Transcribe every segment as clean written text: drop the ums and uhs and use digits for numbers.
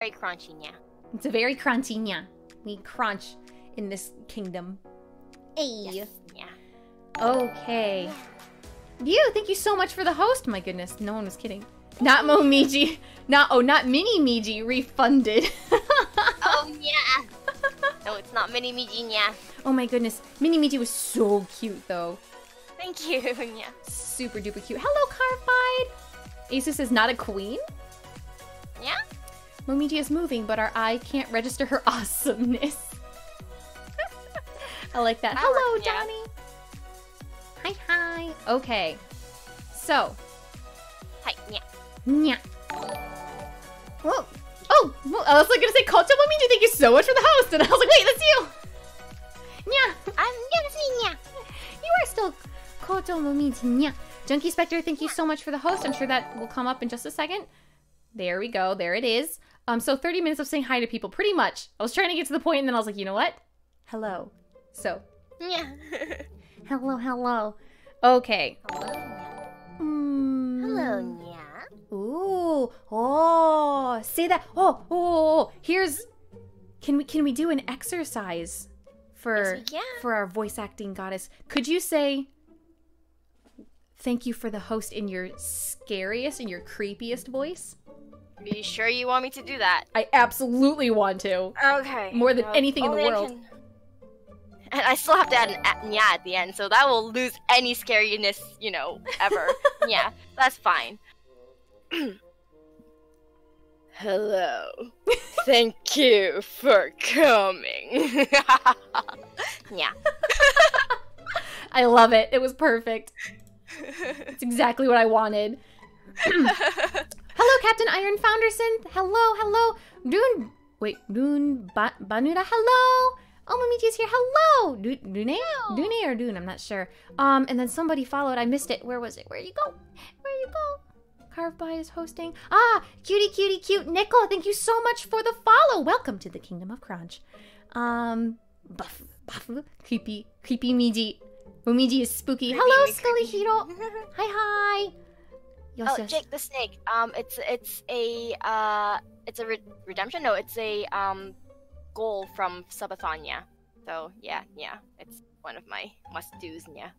Very crunchy, yeah. It's a very crunchy, yeah. We crunch in this kingdom. Hey. Yes, yeah. Okay. You, thank you so much for the host. My goodness, no one was kidding. Not Momiji. Not Mini Miji. Refunded. Oh, yeah. No, it's not Mini Miji, yeah. Oh my goodness. Mini Miji was so cute, though. Thank you, yeah. Super duper cute. Hello, Carfide. Asus is not a queen? Yeah? Momiji is moving, but our eye can't register her awesomeness. I like that. Hello, yeah. Donnie. Hi, hi. Okay. So. Hi, yeah. Nya. Whoa. Oh, well, I was like gonna say, Kochou Momiji, thank you so much for the host. And I was like, wait, that's you. Nya. Yeah, that's me, yeah. You are still Kochou Momiji. Nya. Junkie Spectre, thank you so much for the host. I'm sure that will come up in just a second. There we go. There it is. So 30 minutes of saying hi to people, pretty much. I was trying to get to the point, and then I was like, you know what? Hello. So. Yeah. Hello, hello. Okay. Hello, yeah. Ooh. Oh. Say that. Oh. Here's. Can we do an exercise for our voice acting goddess? Could you say thank you for the host in your scariest and your creepiest voice? Are you sure you want me to do that? I absolutely want to. Okay. More than anything in the world. And I still have to add an nya at the end, so that will lose any scariness, you know, ever. Yeah, that's fine. Hello. Thank you for coming. Yeah. I love it. It was perfect. It's exactly what I wanted. Hello, Captain Iron Founderson. Hello. Dune Banuda. Hello. Oh, Momiji's here. Hello. Dune or Dune? I'm not sure. And then somebody followed. I missed it. Where was it? Where you go? Carved by is hosting. Ah, cutie, cute. Nickel, thank you so much for the follow. Welcome to the Kingdom of Crunch. Buff, creepy Miji. Momiji is spooky. Hello, Scully Hiro. Hi. Yes. Jake the Snake. It's a redemption. No, it's a goal from Subathon. So yeah, it's one of my must-dos. Yeah.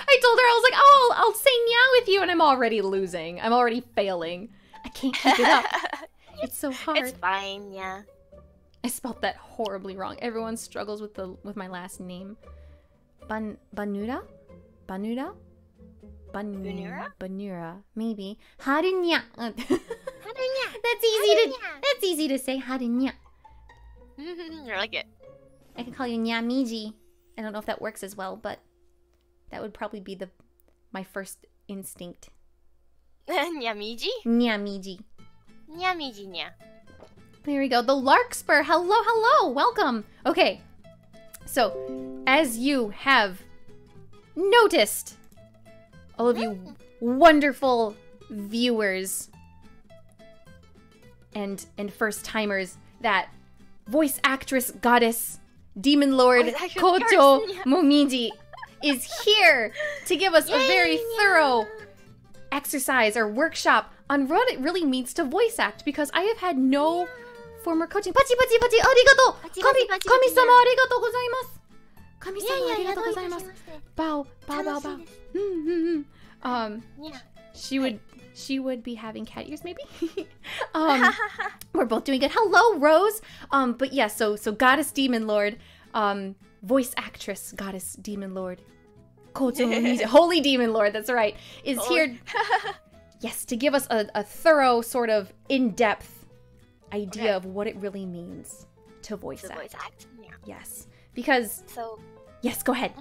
I told her, I was like, oh, I'll say nya with you, and I'm already losing. I'm already failing. I can't keep it up. It's so hard. It's fine, yeah. I spelled that horribly wrong. Everyone struggles with my last name. Banura? Banura? Banura, maybe. Harunya. Harunya. That's easy to say. Harunya. I like it. I can call you Nyamiji. I don't know if that works as well, but that would probably be my first instinct. Nyamiji? Nyamiji. Nyamiji, nya. There we go. The Larkspur. Hello. Welcome. Okay. So, as you have noticed, all of you wonderful viewers and first-timers, that voice actress, goddess, demon lord, Kochou Momiji is here to give us a very thorough exercise or workshop on what it really means to voice act, because I have had no former coaching. Pachi, arigato! Kami-sama, arigatou gozaimasu! Kami-sama, arigatou gozaimasu! Bow. She would be having cat ears, maybe? We're both doing good. Hello, Rose! But yeah, so goddess, demon lord, voice actress, goddess, demon lord, Kochou Momiji, holy demon lord, that's right, is here, yes, to give us a thorough, sort of in-depth idea of what it really means to voice act. Yeah. Yes, because... So... Yes, go ahead.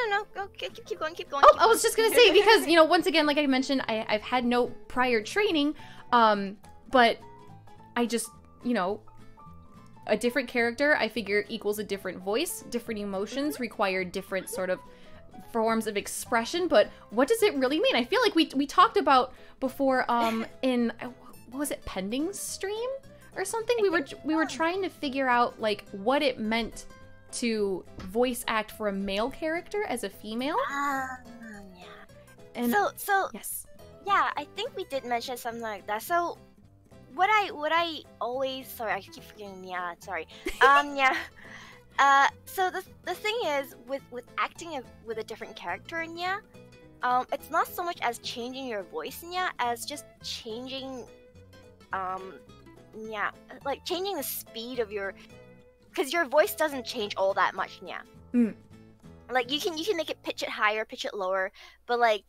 No. Go, keep going. Oh, I was just gonna say, because, you know, once again, like I mentioned, I've had no prior training, but I just, you know, a different character, I figure, equals a different voice. Different emotions require different sort of forms of expression, but what does it really mean? I feel like we talked about before, in, what was it, Pending's stream or something? We were trying to figure out, like, what it meant to voice act for a male character as a female. Yeah. And so yes. Yeah, I think we did mention something like that. So what I always, sorry, I keep forgetting. Yeah, sorry. Yeah. So the thing is with acting with a different character, yeah. It's not so much as changing your voice, yeah, as just changing, yeah, like changing the speed of your, because your voice doesn't change all that much, yeah. Like you can make it pitch it higher, pitch it lower, but like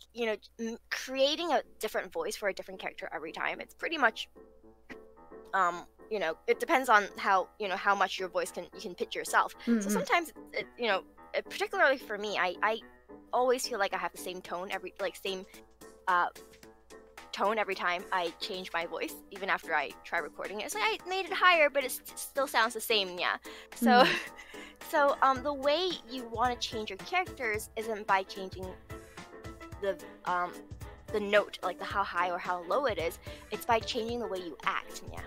creating a different voice for a different character every time, it's pretty much, it depends on how how much your voice you can pitch yourself. So sometimes particularly for me, I always feel like I have the same tone same tone every time I change my voice, even after I try recording it. It's like I made it higher, but it still sounds the same, yeah. So so the way you want to change your characters isn't by changing the note, like the how high or how low it is. It's by changing the way you act, yeah.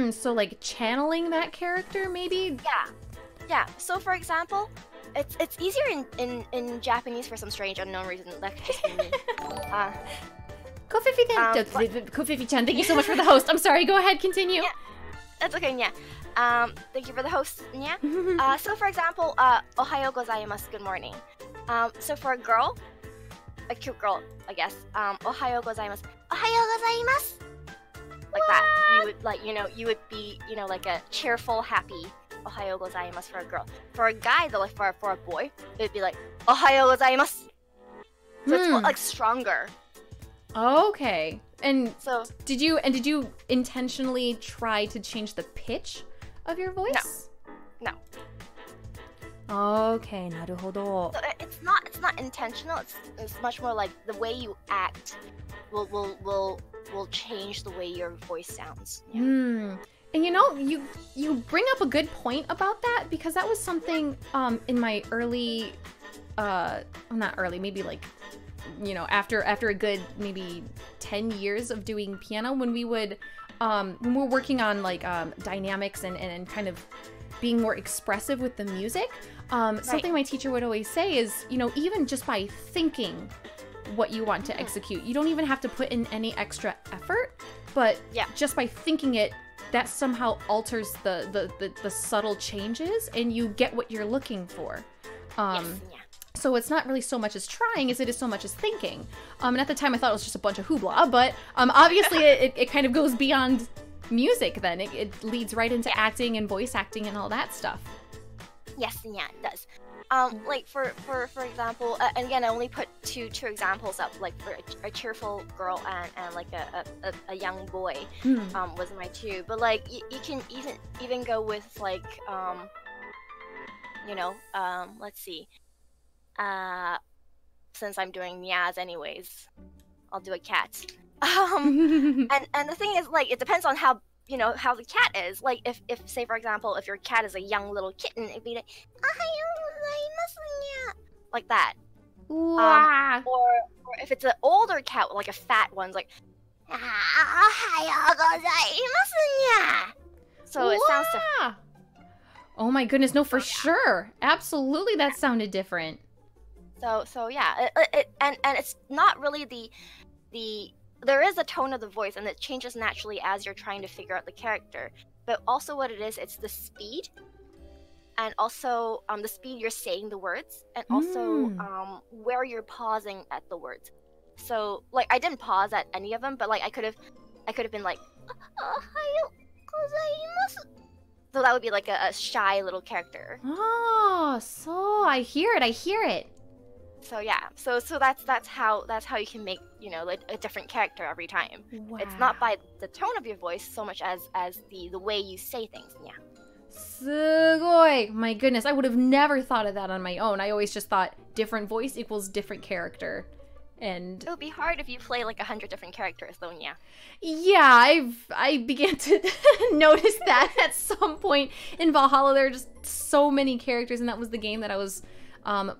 So like channeling that character, maybe? Yeah. So for example, it's easier in Japanese for some strange unknown reason. That could just be me. Kofifi-chan, thank you so much for the host. I'm sorry, go ahead, continue. Yeah, that's okay, yeah. Thank you for the host, yeah. So for example, ohayo gozaimasu, good morning. So for a girl, a cute girl, I guess, ohayo gozaimasu, ohayo gozaimasu. Like that, you would be, like a cheerful, happy ohayo gozaimasu for a girl. For a guy, though, like for a boy, it'd be like ohayo gozaimasu. So it's more, like stronger. Okay. And so did you intentionally try to change the pitch of your voice? No. Okay, naruhodo. So it's not intentional. It's much more like the way you act will change the way your voice sounds. Yeah. And you bring up a good point about that, because that was something in my early not early, maybe like after a good maybe 10 years of doing piano, when we would when we're working on like dynamics and kind of being more expressive with the music, something my teacher would always say is, even just by thinking what you want to execute, you don't even have to put in any extra effort, but just by thinking it, that somehow alters the subtle changes and you get what you're looking for. So it's not really so much as trying as it is so much as thinking. And at the time I thought it was just a bunch of hoopla, but obviously it kind of goes beyond music then. It leads right into acting and voice acting and all that stuff. Yes, yeah, it does. Like for example, and again I only put two examples up, like for a cheerful girl and like a young boy was my two. But like you can even go with like let's see. Since I'm doing meows anyways, I'll do a cat. And the thing is, like, it depends on how the cat is. Like, if say for example, if your cat is a young little kitten, it'd be like, like that. Wow. Or if it's an older cat, like a fat one, like, so it sounds different. Oh my goodness, no, for sure, absolutely, that sounded different. So yeah, and it's not really there is a tone of the voice, and it changes naturally as you're trying to figure out the character. But also what it is, it's the speed, and also the speed you're saying the words, and also where you're pausing at the words. So like I didn't pause at any of them, but like I could have been like, ohayo gozaimasu. So that would be like a shy little character. Oh, so I hear it. So yeah, so that's how you can make like a different character every time. Wow. It's not by the tone of your voice so much as the way you say things. Yeah. Sugoi! My goodness, I would have never thought of that on my own. I always just thought different voice equals different character. And it would be hard if you play like 100 different characters, though. Yeah. Yeah, I began to notice that at some point in Valhalla. There are just so many characters, and that was the game that I was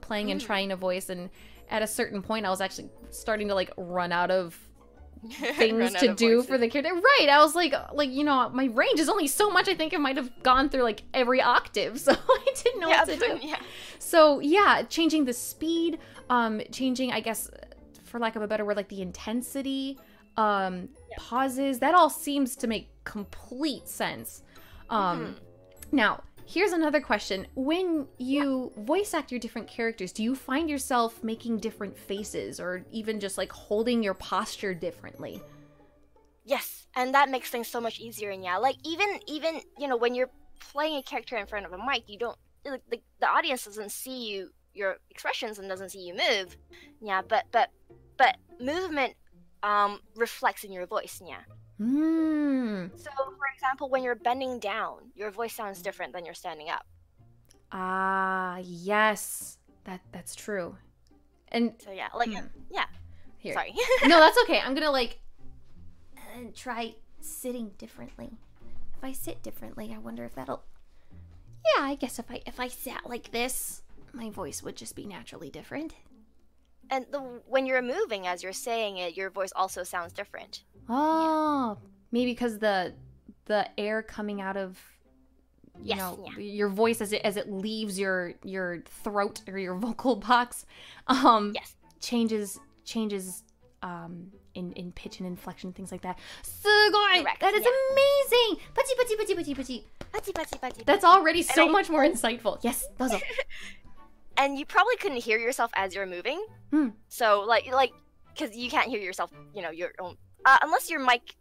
playing and trying to voice. And at a certain point, I was actually starting to like run out of things to do for the character. Right? I was like my range is only so much. I think it might have gone through like every octave, so I didn't know what to do. Yeah. So yeah, changing the speed, changing, I guess, for lack of a better word, like the intensity pauses. That all seems to make complete sense. Now, here's another question. When you voice act your different characters, do you find yourself making different faces or even just like holding your posture differently? Yes, and that makes things so much easier. And yeah, like even you know, when you're playing a character in front of a mic, you don't the audience doesn't see your expressions and doesn't see you move. Yeah, but movement reflects in your voice. Yeah. So, for example, when you're bending down, your voice sounds different than you're standing up. Yes, that's true. And so yeah, like yeah. Here. Sorry. No, that's okay. I'm gonna like try sitting differently. If I sit differently, I wonder if that'll. Yeah, I guess if I sat like this, my voice would just be naturally different. And when you're moving as you're saying it, your voice also sounds different. Oh, yeah. Maybe because the air coming out of your voice as it leaves your throat or your vocal box changes in pitch and inflection, things like that. Sugoi! That is amazing! Pachi. That's already so much more insightful. Yes, dozo. And you probably couldn't hear yourself as you're moving. So like because you can't hear yourself, you know, your own unless your mic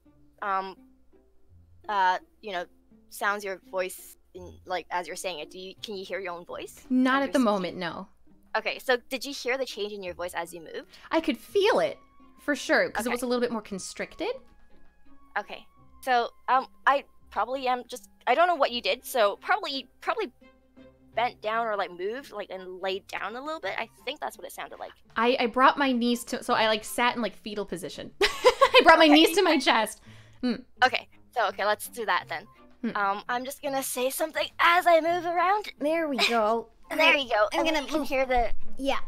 you know, sounds your voice in, like as you're saying it. Can you hear your own voice? Not at the moment, no. Okay, so did you hear the change in your voice as you moved? I could feel it for sure because it was a little bit more constricted. Okay, so I probably am just I don't know what you did, so probably bent down or like moved like and laid down a little bit. I think that's what it sounded like. I brought my knees to so I like sat in like fetal position. I brought my knees to my chest. Okay, so let's do that then. I'm just gonna say something as I move around. There we go. There you go. I'm gonna you can hear the yeah.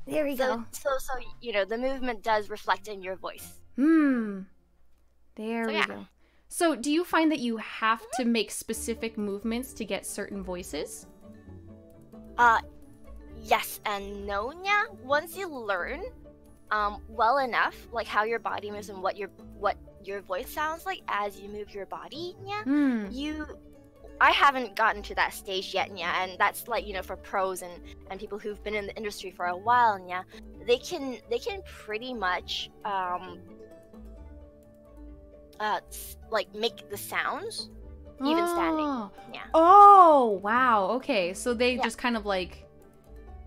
There we go. So you know the movement does reflect in your voice. There we go. So do you find that you have to make specific movements to get certain voices? Yes and no, yeah. Once you learn well enough like how your body moves and what your voice sounds like as you move your body, yeah. I haven't gotten to that stage yet, yeah, and that's like, you know, for pros and people who've been in the industry for a while, yeah. They can pretty much like make the sounds even standing. Yeah. Oh, wow. Okay. So they just kind of like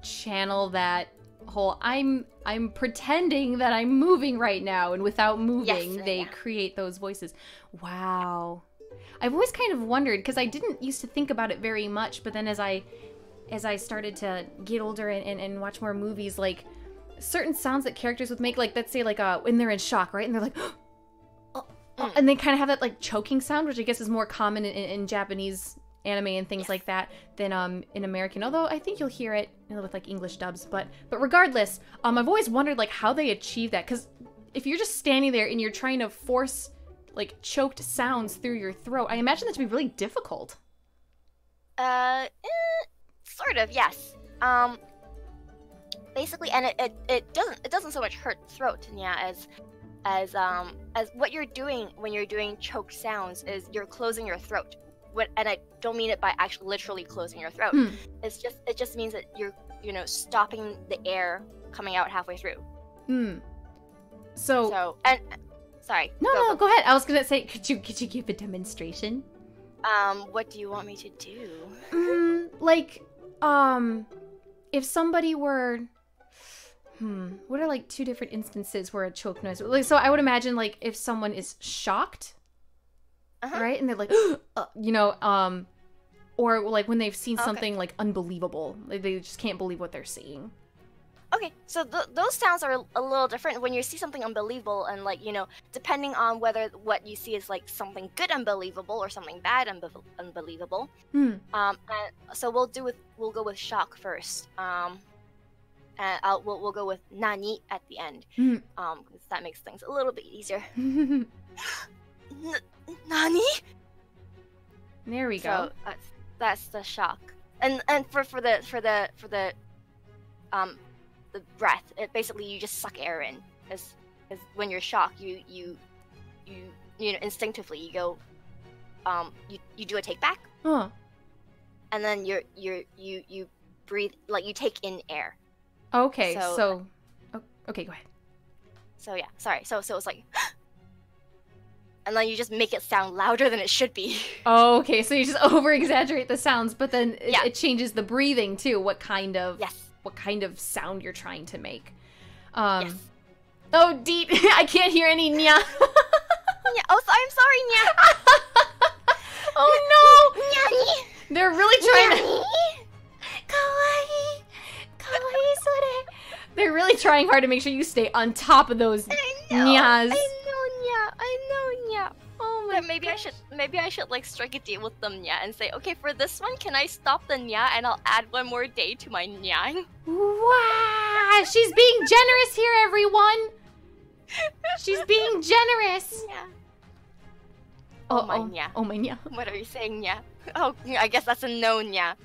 channel that whole I'm pretending that I'm moving right now, and without moving they create those voices. Wow. I've always kind of wondered because I didn't used to think about it very much, but then as I started to get older and watch more movies, like certain sounds that characters would make, like let's say like when they're in shock, right? And they're like and they kind of have that like choking sound, which I guess is more common in Japanese anime and things like that than in American, although I think you'll hear it with like English dubs, but regardless, I've always wondered like how they achieve that, because if you're just standing there and you're trying to force like choked sounds through your throat, I imagine that to be really difficult. Sort of, yes. Basically, and it doesn't so much hurt the throat, yeah, as what you're doing when you're doing choked sounds is you're closing your throat. And I don't mean it by actually literally closing your throat. It just means that you're, you know, stopping the air coming out halfway through. So and sorry. No, go ahead. I was gonna say, could you give a demonstration? What do you want me to do? Like, if somebody were, what are like two different instances where a choke noise? Like, so I would imagine like if someone is shocked. Right? And they're like, you know, or like when they've seen something like unbelievable, like they just can't believe what they're seeing. Okay, so those sounds are a little different when you see something unbelievable, and like, you know, depending on whether what you see is like something good unbelievable or something bad unbelievable. And so we'll go with shock first. And we'll go with nani at the end. 'Cause that makes things a little bit easier. Nani? There we go. So that's the shock, and for the breath, it basically you just suck air in, as when you're shocked you you know, instinctively you go, you do a take back, and then you breathe, like you take in air. Okay, so okay, go ahead. So yeah, sorry. So it's like, and then you just make it sound louder than it should be. Oh, okay, so you just over exaggerate the sounds, but then it changes the breathing too. What kind of sound you're trying to make? Yes. Oh, deep. I can't hear any nya. Yeah. Oh, I'm sorry, nya. Oh no. Nyani. They're really trying to. Kawaii. Kawaii sore. They're really trying hard to make sure you stay on top of those nyas. I know, nya. Oh my. Maybe I should like strike a deal with them, nya, and say, okay, for this one, can I stop the nya and I'll add one more day to my nya? Wow, she's being generous here, everyone. She's being generous. Yeah. Oh my nya. Oh my nya. What are you saying, nya? Oh, I guess that's a no, nya.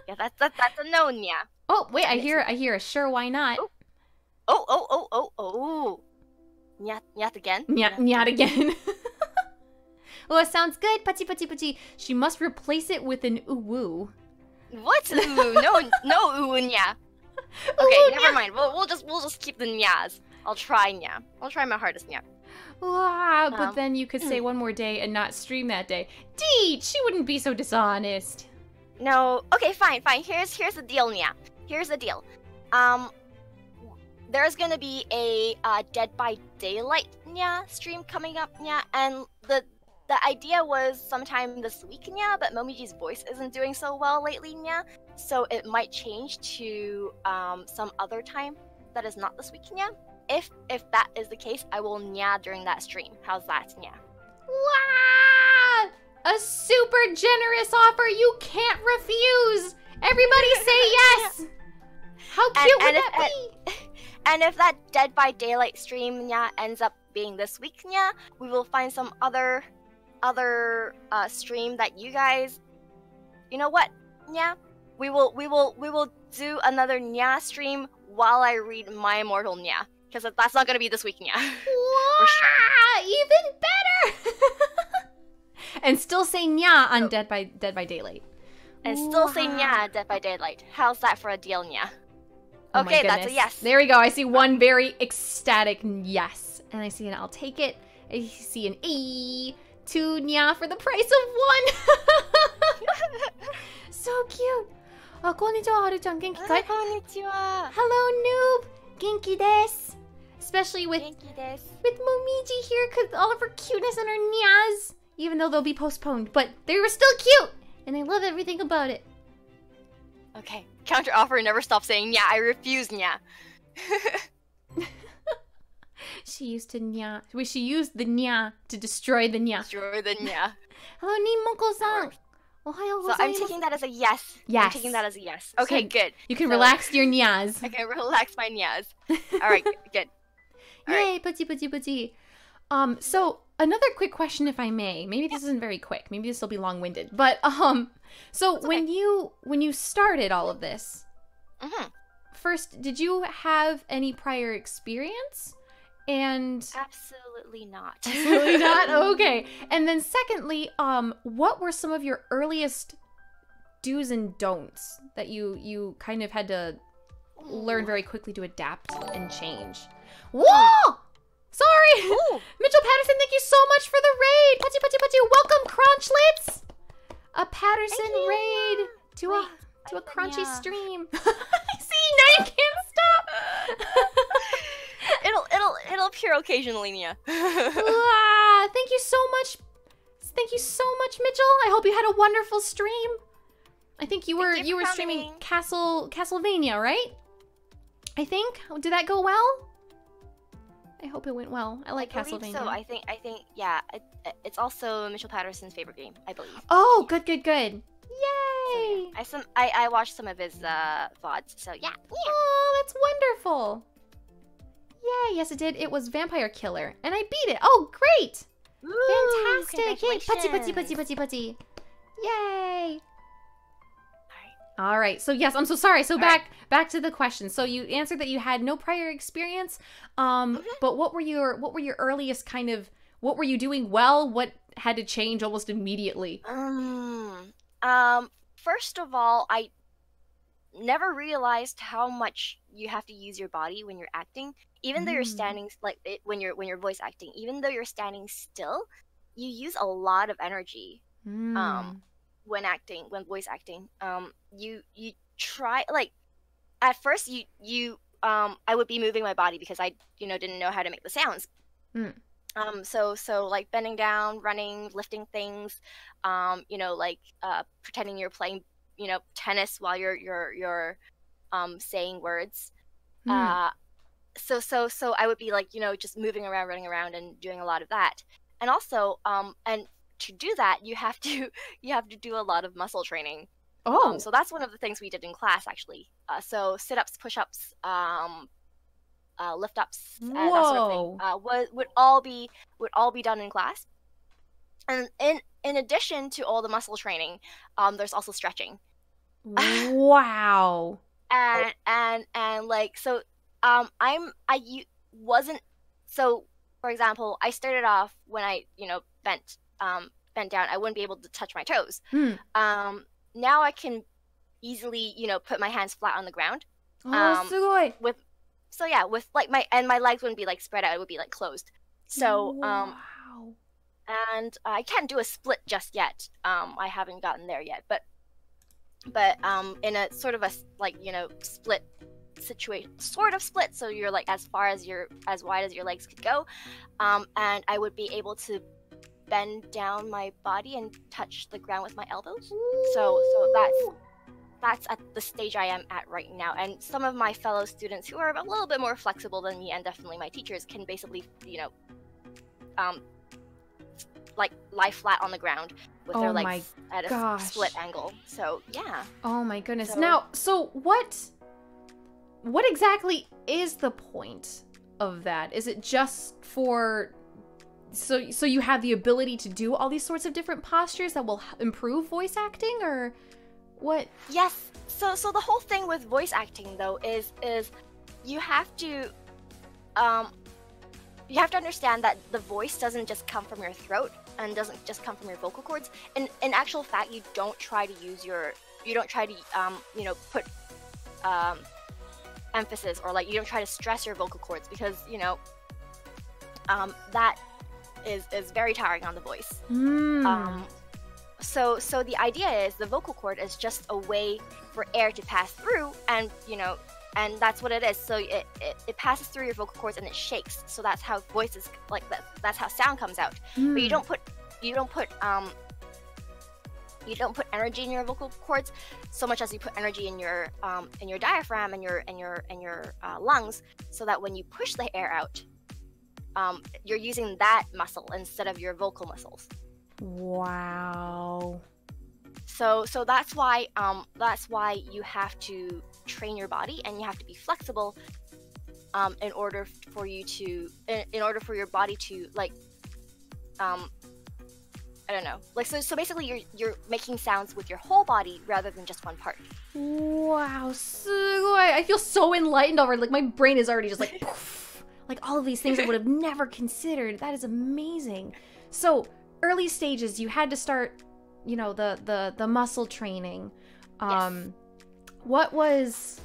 Yeah, that's a no, nya. Oh wait, I hear a sure, why not? Oh. Nyat again. Nyat again. Oh, it sounds good. Pachi pachi pachi. She must replace it with an uwu. What? Ooh, no uwu nya. Okay, never mind. We'll just keep the nyas. I'll try nya. I'll try my hardest nya. Wow, but then you could say one more day and not stream that day. Deet, she wouldn't be so dishonest. No. Okay, fine. Here's the deal, nya. Here's the deal. There's gonna be a Dead by Daylight nya stream coming up, nya, and the idea was sometime this week, nya, but Momiji's voice isn't doing so well lately, nya, so it might change to some other time that is not this week, nya. If that is the case, I will nya during that stream. How's that, nya? Wow! A super generous offer you can't refuse! Everybody say yes! How cute would that be? And if that Dead by Daylight stream, nya, ends up being this week, nya, we will find some other stream that you guys, you know what, nya, we will do another nya stream while I read My Immortal nya, because that's not gonna be this week, nya. Wow, sure. Even better. And still say nya on Dead by Daylight. And still say nya Dead by Daylight. How's that for a deal, nya? Oh okay, that's a yes. There we go. I see one very ecstatic yes. And I see an I'll take it. I see an E. 2 nya for the price of 1. So cute. Konnichiwa, Haru-chan. Genki kai? Konnichiwa. Hello, noob. Genki desu. Especially with Momiji here, because all of her cuteness and her nyas. Even though they'll be postponed. But they were still cute. And I love everything about it. Okay. Counter offer, never stop saying nya. I refuse nya. She used the nya to destroy the nya. Destroy the nya. Hello, Nimoko-san. So I'm taking that as a yes. Yes. I'm taking that as a yes. Okay, good. You can relax your nyas. I can relax my nyas. All right, good. All Yay, puchi puchi puchi. So another quick question, if I may. Maybe this isn't very quick. Maybe this will be long-winded. But so okay. when you started all of this, first, did you have any prior experience? And absolutely not. Absolutely not. Okay. And then secondly, what were some of your earliest do's and don'ts that you kind of had to learn very quickly to adapt and change? Whoa! Sorry! Ooh. Mitchell Patterson, thank you so much for the raid! Putty putty putty, welcome Crunchlets! A Patterson raid to a crunchy stream. See, now you can't stop! It'll appear occasionally, Nia. Thank you so much. Thank you so much, Mitchell. I hope you had a wonderful stream. I think you were streaming Castlevania, right? I think. Did that go well? I hope it went well. I like Castlevania. So I think yeah, it's also Mitchell Patterson's favorite game, I believe. Oh, good. Yay! So, yeah. I watched some of his VODs, so yeah. Oh, that's wonderful. Yeah, yes it did. It was Vampire Killer, and I beat it. Oh, great! Ooh, fantastic! Yay! Putty. Yay! All right. So yes, I'm so sorry. So All back to the question. So you answered that you had no prior experience. But what were your earliest kind of, what were you doing well? What had to change almost immediately? First of all, I never realized how much you have to use your body when you're acting. Even though you're standing, like when you're voice acting, even though you're standing still, you use a lot of energy. When acting, when voice acting, you try, like, at first I would be moving my body because I didn't know how to make the sounds. So like bending down, running, lifting things, like pretending you're playing tennis while you're saying words. So I would be like just moving around, running around, and doing a lot of that. And also and to do that, you have to do a lot of muscle training. So that's one of the things we did in class, actually. So sit-ups, push-ups, lift-ups, and that sort of thing would all be done in class. And in addition to all the muscle training, there's also stretching. Wow. and like, so wasn't, so for example, I started off when I bent down, I wouldn't be able to touch my toes. Now I can easily put my hands flat on the ground. With like my legs wouldn't be like spread out, it would be like closed. So wow. And I can't do a split just yet. I haven't gotten there yet, but in a sort of a split situation, sort of split, so you're like as wide as your legs could go, and I would be able to bend down my body and touch the ground with my elbows. So that's at the stage I am at right now. And some of my fellow students who are a little bit more flexible than me, and definitely my teachers, can basically like lie flat on the ground with their legs at a split angle. So yeah. Oh my goodness. Now, so what exactly is the point of that? Is it just for so you have the ability to do all these sorts of different postures that will improve voice acting, or what? Yes. So the whole thing with voice acting, though, is you have to understand that the voice doesn't just come from your throat and doesn't just come from your vocal cords. In actual fact, you don't try to put emphasis, or like you don't try to stress your vocal cords, because that is very tiring on the voice. So the idea is the vocal cord is just a way for air to pass through, and and that's what it is. So it passes through your vocal cords and it shakes. So that's how voices, like that's how sound comes out. But you don't put energy in your vocal cords so much as you put energy in your diaphragm and your lungs, so that when you push the air out, you're using that muscle instead of your vocal muscles. Wow. So that's why you have to train your body, and you have to be flexible in order for your body to, like, I don't know, like, so basically you're making sounds with your whole body rather than just one part. Wow, sugoi. I feel so enlightened already. Like, my brain is already just like poof, like all of these things I would have never considered. That is amazing. So early stages, you had to start, the muscle training. Yes. What was?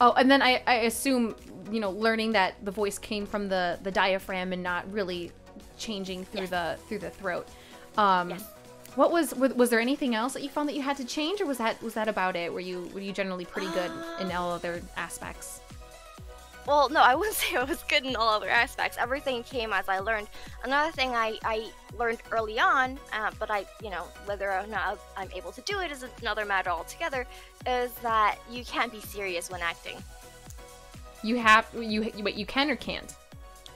Oh, and then I assume, learning that the voice came from the diaphragm and not really changing through the throat. Yes. What was there anything else that you found that you had to change, or was that about it? Were you generally pretty good in all other aspects? Well, no, I wouldn't say I was good in all other aspects. Everything came as I learned. Another thing I learned early on, but whether or not I'm able to do it is another matter altogether, is that you can't be serious when acting. You can or can't?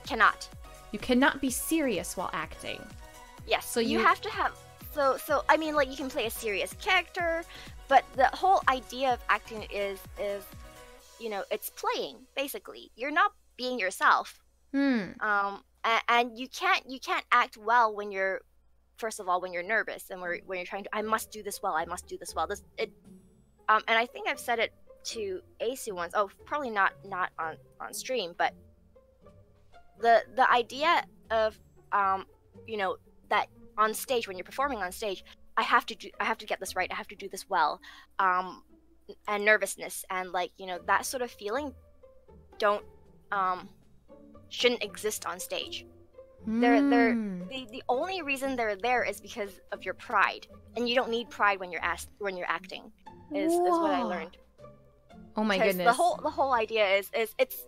Cannot. You cannot be serious while acting. Yes. So you have to have. So I mean, like, you can play a serious character, but the whole idea of acting is it's playing, basically. You're not being yourself. And you can't act well when you're, first of all, when you're nervous and when you're trying to, I must do this well. and I think I've said it to Asu once. Oh, probably not on stream, but the idea of you know, that on stage, when you're performing on stage, I have to get this right. I have to do this well, and nervousness and like, you know, that sort of feeling shouldn't exist on stage. The only reason they're there is because of your pride, and you don't need pride when you're acting. Is what I learned. Oh my goodness. The whole idea is it's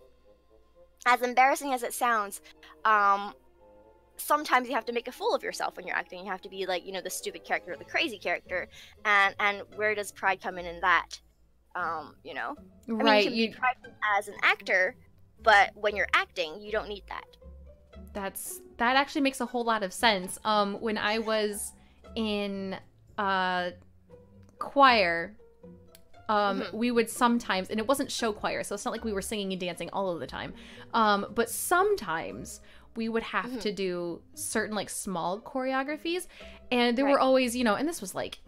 as embarrassing as it sounds. Sometimes you have to make a fool of yourself when you're acting. You have to be like, you know, the stupid character or the crazy character, and where does pride come in that? You know, right? I mean, you can be prideful as an actor, but when you're acting, you don't need that. That actually makes a whole lot of sense. When I was in choir, we would sometimes, and it wasn't show choir, so it's not like we were singing and dancing all of the time, but sometimes we would have to do certain like small choreographies, and there were always, you know, and this was like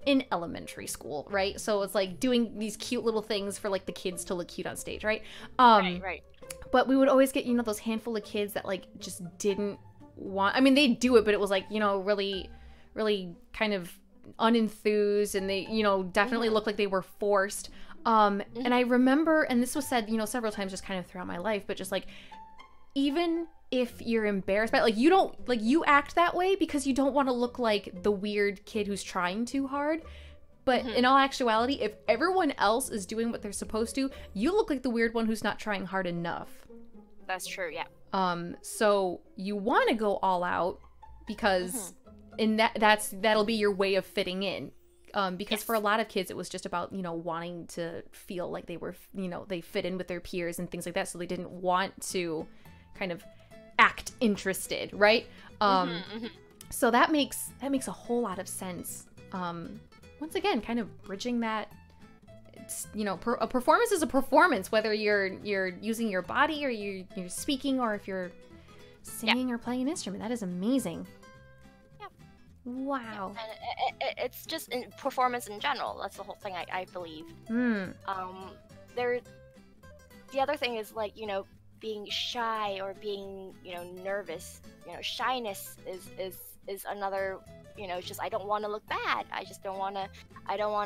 in elementary school, right? So it's like doing these cute little things for like the kids to look cute on stage, right? Right. But we would always get, you know, those handful of kids that like just didn't want, I mean, they'd do it, but it was like, you know, really, really kind of unenthused, and they, you know, definitely looked like they were forced. And I remember, and this was said, you know, several times just kind of throughout my life, but just like, even if you're embarrassed by it, like, you don't, like, you act that way because you don't want to look like the weird kid who's trying too hard. But in all actuality, if everyone else is doing what they're supposed to, you look like the weird one who's not trying hard enough. That's true, yeah. So you want to go all out because that'll be your way of fitting in. Because for a lot of kids, it was just about, you know, wanting to feel like they were, you know, they fit in with their peers and things like that. So they didn't want to kind of act interested, right? So that makes a whole lot of sense. Once again, kind of bridging that, it's, you know, a performance is a performance, whether you're using your body or you're speaking, or if you're singing or playing an instrument. That is amazing. Yeah. Wow. And it's just in performance in general. That's the whole thing, I believe. The other thing is, like, you know, being shy or being, you know, nervous. You know, shyness is another, you know, it's just, I don't want to look bad. I don't want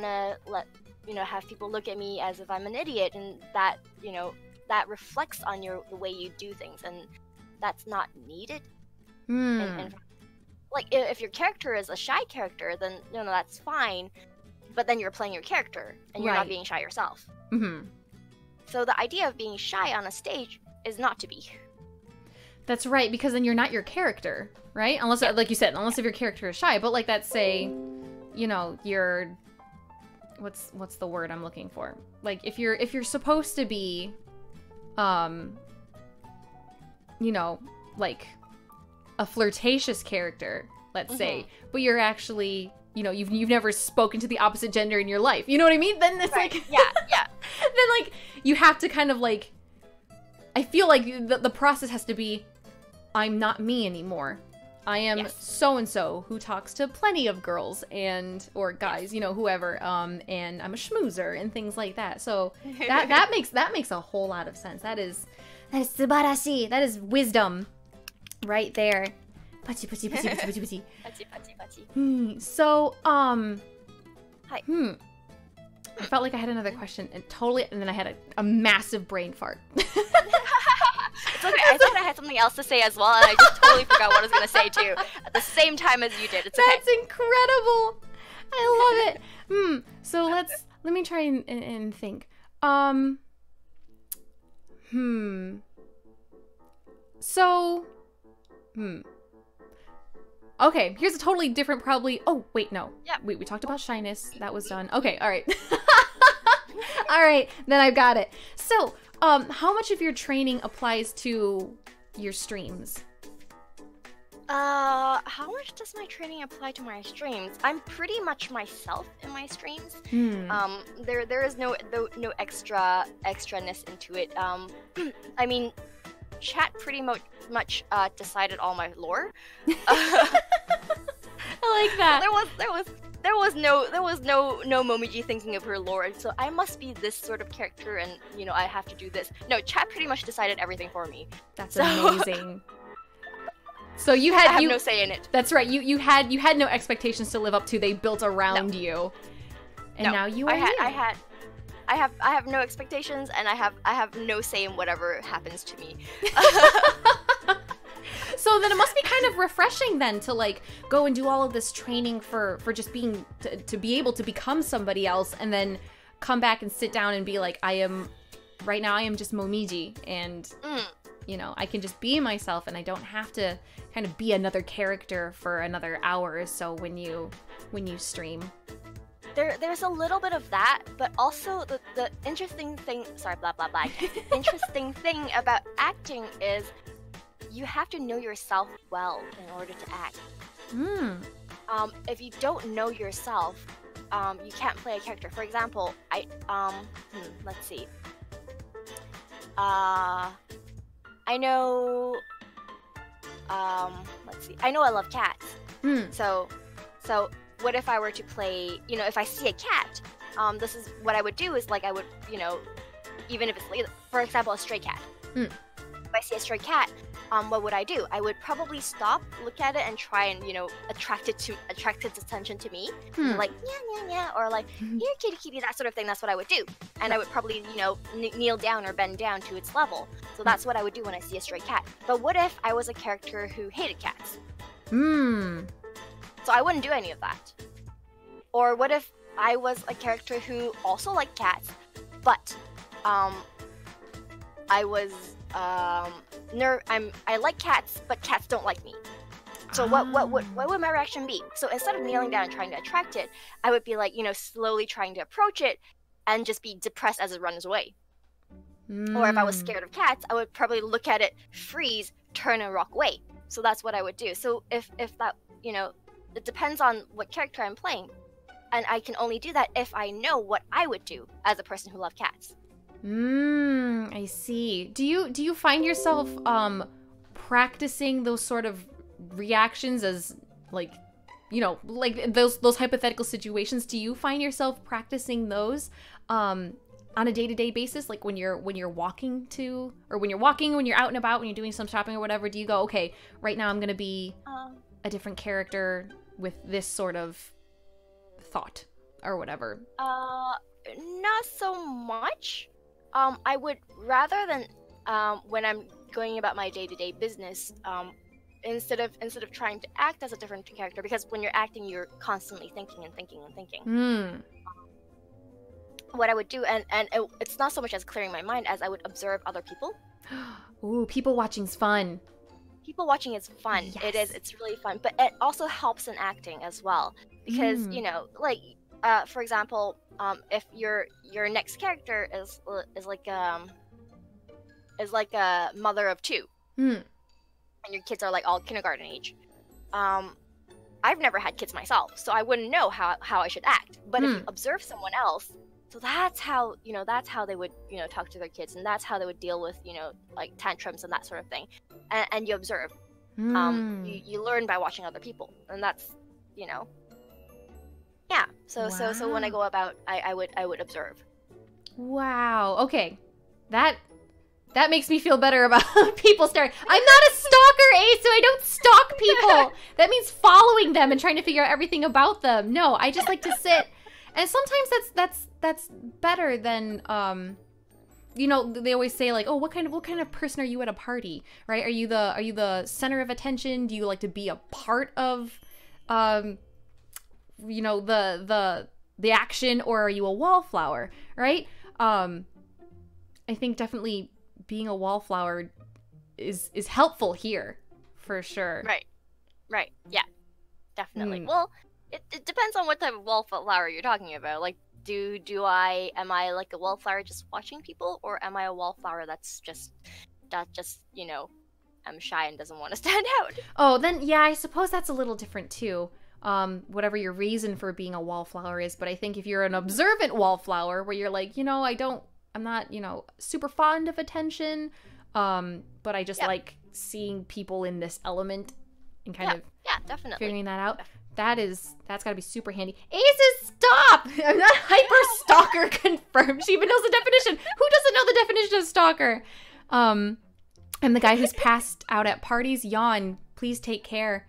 to let, you know, have people look at me as if I'm an idiot, and that, you know, that reflects on the way you do things, and that's not needed. And like, if your character is a shy character, then, you know, that's fine, but then you're playing your character, and you're not being shy yourself. So the idea of being shy on a stage is not to be. That's right, because then you're not your character, right? Unless, like you said, unless if your character is shy. But like, let's say, you know, you're, what's the word I'm looking for? Like, if you're supposed to be, you know, like a flirtatious character, let's say, but you're actually, you know, you've never spoken to the opposite gender in your life. You know what I mean? Then it's like, then like you have to kind of like, I feel like the process has to be, I'm not me anymore. I am so-and-so who talks to plenty of girls or guys, you know, whoever, and I'm a schmoozer and things like that. So that makes a whole lot of sense. That is subarashi. That is wisdom right there. Pachi, pachi, pachi, pachi, pachi, pachi. Pachi, pachi, pachi. So, Hi. I felt like I had another question, and then I had a massive brain fart. It's okay. I thought I had something else to say as well, and I just totally forgot what I was going to say too at the same time as you did. It's okay. That's incredible. I love it. So let me try and think. Okay, here's a totally different, probably. Oh, wait, no. Yeah. Wait, we talked about shyness. That was done. Okay, all right. All right, then I've got it. So, how much of your training applies to your streams? How much does my training apply to my streams? I'm pretty much myself in my streams. There is no extraness into it. I mean, chat pretty much decided all my lore. I like that. There was no Momiji thinking of her lore, so I must be this sort of character, and you know I have to do this. No, chat pretty much decided everything for me. That's amazing. So I have no say in it. That's right. You had no expectations to live up to. They built around you, and now you are here. I have no expectations, and I have no say in whatever happens to me. So then it must be kind of refreshing then to like go and do all of this training for just being to be able to become somebody else, and then come back and sit down and be like, right now I am just Momiji, and you know, I can just be myself, and I don't have to kind of be another character for another hour or so when you stream. There's a little bit of that, but also the interesting thing, sorry, blah blah blah. Interesting thing about acting is you have to know yourself well in order to act. If you don't know yourself, you can't play a character. For example, let's see. I know. Let's see. I know I love cats. So what if I were to play? You know, if I see a cat, this is what I would do. Is like I would, you know, even if it's, for example, a stray cat. If I see a stray cat, what would I do? I would probably stop, look at it, and try and, you know, attract its attention to me. Like, yeah, or like, here, kitty, kitty, that sort of thing. That's what I would do. And I would probably, you know, kneel down or bend down to its level. So that's what I would do when I see a stray cat. But what if I was a character who hated cats? So I wouldn't do any of that. Or what if I was a character who also liked cats, but I was I like cats, but cats don't like me. So what would my reaction be? So instead of kneeling down and trying to attract it, I would be like, you know, slowly trying to approach it and just be depressed as it runs away. Or if I was scared of cats, I would probably look at it, freeze, turn, and walk away. So that's what I would do. So if that, you know, it depends on what character I'm playing, and I can only do that if I know what I would do as a person who loves cats. I see. Do you find yourself practicing those sort of reactions as, like, you know, like those hypothetical situations? Do you find yourself practicing those on a day-to-day basis, like when you're walking to, or when you're out and about, when you're doing some shopping or whatever? Do you go, okay, right now I'm gonna be a different character with this sort of thought or whatever? Not so much. I would, rather than when I'm going about my day-to-day business, instead of trying to act as a different character, because when you're acting, you're constantly thinking and thinking and thinking. What I would do, and it's not so much as clearing my mind as I would observe other people. Ooh, people watching's fun. People watching is fun. Yes. It is. It's really fun, but it also helps in acting as well, because you know, like for example, if your next character is like a mother of two, and your kids are like all kindergarten age. I've never had kids myself, so I wouldn't know how I should act. But if you observe someone else, so that's how, you know, that's how they would, you know, talk to their kids, and that's how they would deal with, you know, like tantrums and that sort of thing. And you observe. You learn by watching other people, and that's, you know, yeah. So when I go about, I would observe. Wow. Okay, that makes me feel better about people staring. I'm not a stalker, Ace, so I don't stalk people. That means following them and trying to figure out everything about them. No, I just like to sit. And sometimes that's better than you know, they always say like, oh, what kind of person are you at a party, right? Are you the center of attention? Do you like to be a part of you know, the action, or are you a wallflower, right? I think definitely being a wallflower is helpful here, for sure. Right. Yeah, definitely. Well, it depends on what type of wallflower you're talking about. Like, am I like a wallflower just watching people, or am I a wallflower that's just you know, I'm shy and doesn't want to stand out? Oh, then yeah, I suppose that's a little different too. Whatever your reason for being a wallflower is, but I think if you're an observant wallflower, where you're like, you know, I'm not, you know, super fond of attention, but I just like seeing people in this element and kind of definitely figuring that out. that's gotta be super handy. Aces, stop! I'm not hyper stalker confirmed. She even knows the definition. Who doesn't know the definition of stalker? I'm the guy who's passed out at parties. Yawn. Please take care.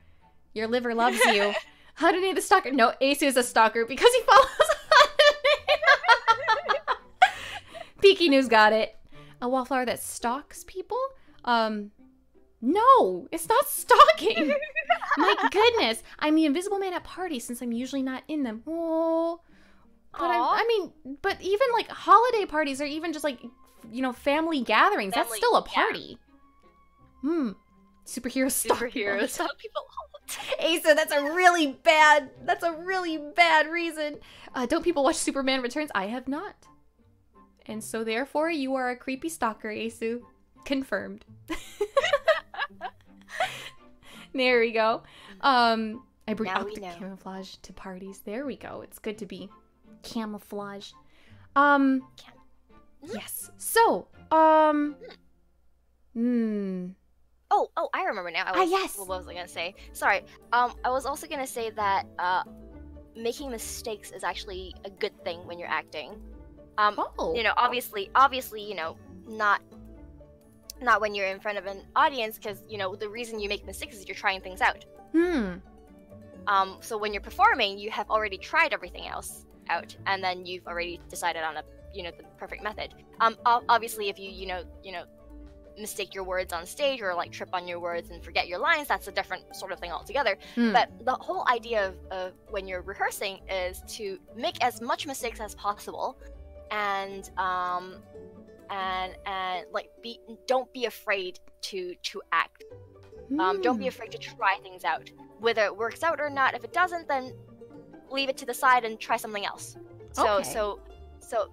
Your liver loves you. Harune the stalker. No, Ace is a stalker because he follows Harune. Peaky News got it. A wallflower that stalks people? No, it's not stalking. My goodness. I'm the invisible man at parties since I'm usually not in them. Oh. But but even like holiday parties or even just like, you know, family gatherings, that's still a party. Yeah. Superhero stalk people. Stalk people all the time. Asa, that's a really bad reason. Don't people watch Superman Returns? I have not. And so therefore you are a creepy stalker, Asu. Confirmed. There we go. I bring out the camouflage to parties. There we go. It's good to be camouflage. Yes. So, Oh, I remember now. Yes. What was I gonna say? Sorry. I was also gonna say that making mistakes is actually a good thing when you're acting. You know, obviously, you know, not when you're in front of an audience, because you know the reason you make mistakes is you're trying things out. So when you're performing, you have already tried everything else out, and then you've already decided on the perfect method. Obviously, if you mistake your words on stage or like trip on your words and forget your lines, that's a different sort of thing altogether. But the whole idea of when you're rehearsing is to make as much mistakes as possible, and like don't be afraid to act. Don't be afraid to try things out, whether it works out or not. If it doesn't, then leave it to the side and try something else. So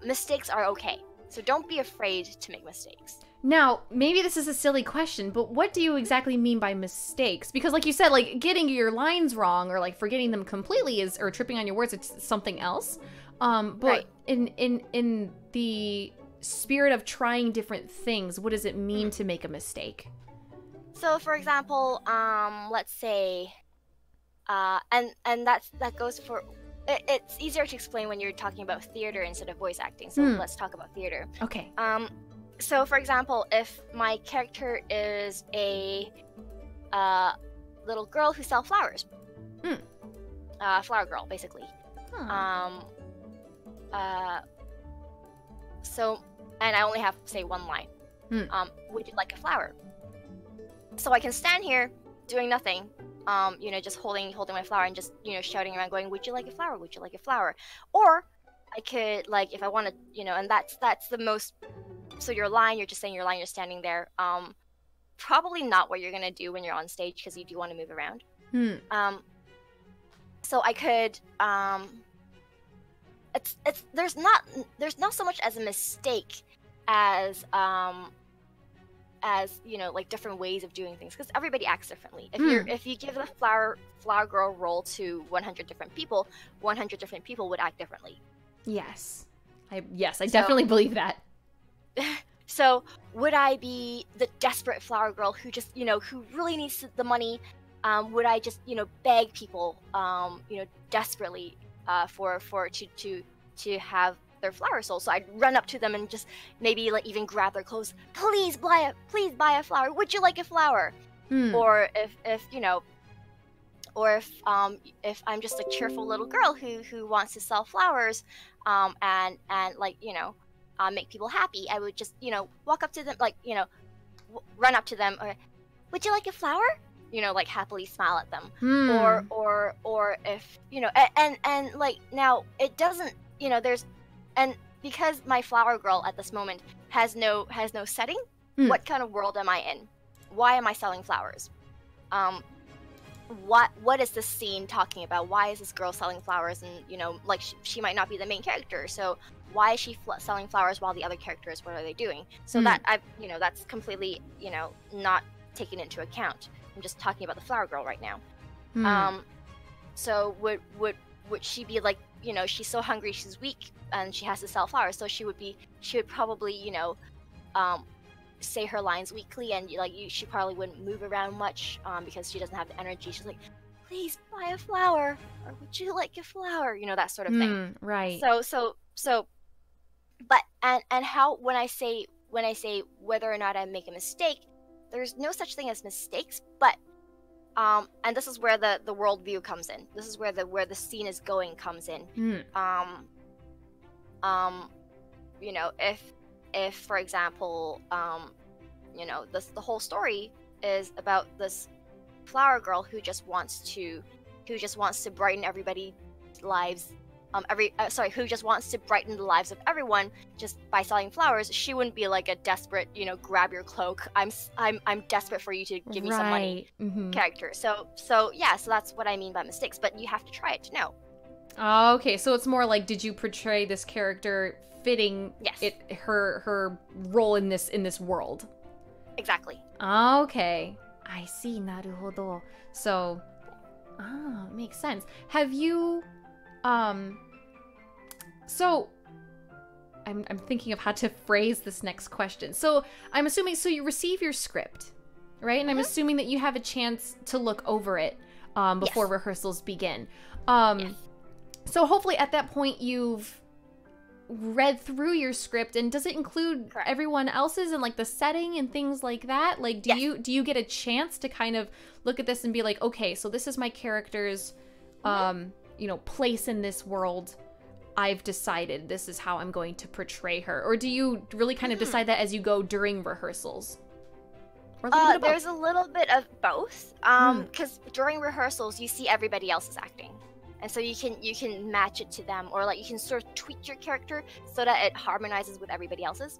mistakes are okay. So don't be afraid to make mistakes. Now, maybe this is a silly question, but what do you exactly mean by mistakes? Because like you said, like getting your lines wrong or like forgetting them completely or tripping on your words, it's something else. But right. in the spirit of trying different things, what does it mean to make a mistake? So for example, let's say, and that goes for, it's easier to explain when you're talking about theater instead of voice acting. So let's talk about theater. Okay. So for example, if my character is a little girl who sells flowers, flower girl basically. So, and I only have say one line. Would you like a flower? So I can stand here doing nothing, just holding my flower and just shouting around, going, "Would you like a flower? Would you like a flower?" Or I could, like, if I want to, and that's the most. So your line, you're just saying your line, you're standing there. Probably not what you're gonna do when you're on stage because you do want to move around. So I could, there's not so much as a mistake as like different ways of doing things, because everybody acts differently. If you give the flower girl role to 100 different people, 100 different people would act differently. Yes, I definitely believe that. So would I be the desperate flower girl who just who really needs the money? Would I just beg people desperately to have their flower sold? So I'd run up to them and just maybe like even grab their clothes. Please buy a flower. Would you like a flower? Or if I'm just a cheerful little girl who wants to sell flowers, and like make people happy, I would just walk up to them, like run up to them, or would you like a flower? Like happily smile at them. Or if and like now it doesn't there's, and because my flower girl at this moment has no setting, what kind of world am I in? Why am I selling flowers? What is this scene talking about? Why is this girl selling flowers? And like she might not be the main character, so why is she selling flowers while the other characters, what are they doing? So that that's completely not taken into account. I'm just talking about the flower girl right now. So would she be like, she's so hungry, she's weak, and she has to sell flowers, so she would probably say her lines weakly, and like she probably wouldn't move around much because she doesn't have the energy. She's like, please buy a flower, or would you like a flower? You know, that sort of thing. Right. But how when I say whether or not I make a mistake, there's no such thing as mistakes, but and this is where the worldview comes in. This is where the scene is going comes in. You know, if for example, you know, the whole story is about this flower girl who just wants to brighten everybody's lives. Who just wants to brighten the lives of everyone just by selling flowers. She wouldn't be like a desperate, you know, grab your cloak, I'm desperate for you to give me some money character. So that's what I mean by mistakes, but you have to try it to know. Okay, so it's more like, did you portray this character fitting her role in this world? Exactly. Okay, I see. Naruhodo. So, makes sense. Have you, so I'm thinking of how to phrase this next question. So I'm assuming, so you receive your script, right? And I'm assuming that you have a chance to look over it before rehearsals begin. So hopefully at that point you've read through your script, and does it include everyone else's and like the setting and things like that? Like, do you get a chance to kind of look at this and be like, okay, so this is my character's you know, place in this world. I've decided this is how I'm going to portray her. Or do you really kind of decide that as you go during rehearsals? Or there's a little bit of both. Because during rehearsals you see everybody else's acting. And so you can match it to them, or like you can sort of tweak your character so that it harmonizes with everybody else's.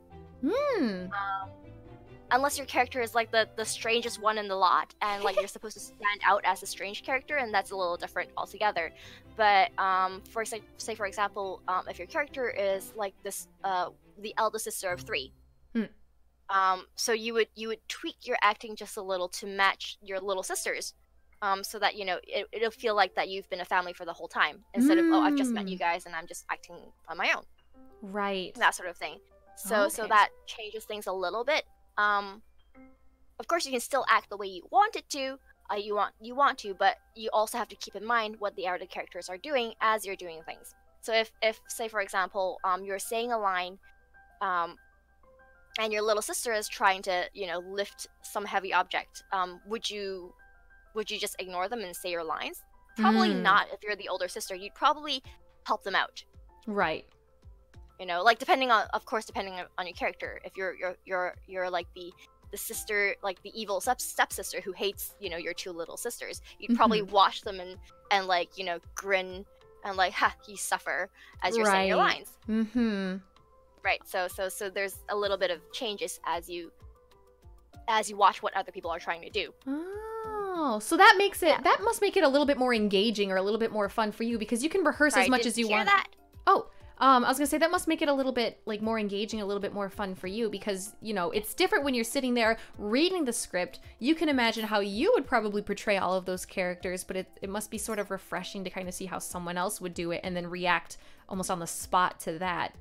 Unless your character is like the strangest one in the lot, and like you're supposed to stand out as a strange character, and that's a little different altogether. But for example, if your character is like this, the eldest sister of 3, so you would tweak your acting just a little to match your little sisters. So that, you know, it'll feel like that you've been a family for the whole time, instead of, oh, I've just met you guys and I'm just acting on my own. Right. That sort of thing. So that changes things a little bit. Of course, you can still act the way you want it to. You want to, but you also have to keep in mind what the other characters are doing as you're doing things. So if say for example, you're saying a line, and your little sister is trying to, you know, lift some heavy object, would you just ignore them and say your lines? Probably not. If you're the older sister, you'd probably help them out. Right. You know, like depending on your character. If you're like the sister, like the evil stepsister who hates, you know, your 2 little sisters, you'd probably watch them and like, you know, grin and like, ha, you suffer as you're saying your lines. Right. So there's a little bit of changes as you watch what other people are trying to do. Oh, so that makes it, that must make it a little bit more engaging or a little bit more fun for you, because you can rehearse as much as you want. That? Oh, I was gonna say that must make it a little bit like more engaging, a little bit more fun for you, because, you know, it's different when you're sitting there reading the script. You can imagine how you would probably portray all of those characters, but it must be sort of refreshing to kind of see how someone else would do it and then react almost on the spot to that.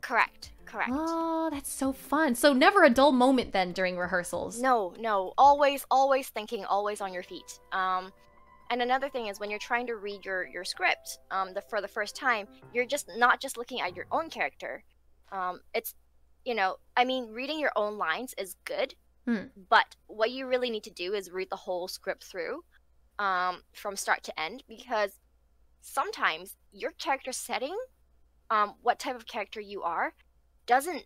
Correct. Oh, that's so fun. So never a dull moment then during rehearsals. No. Always thinking, always on your feet. And another thing is when you're trying to read your script for the first time, you're not just looking at your own character. It's, you know, I mean, reading your own lines is good, but what you really need to do is read the whole script through from start to end, because sometimes your character setting, what type of character you are, doesn't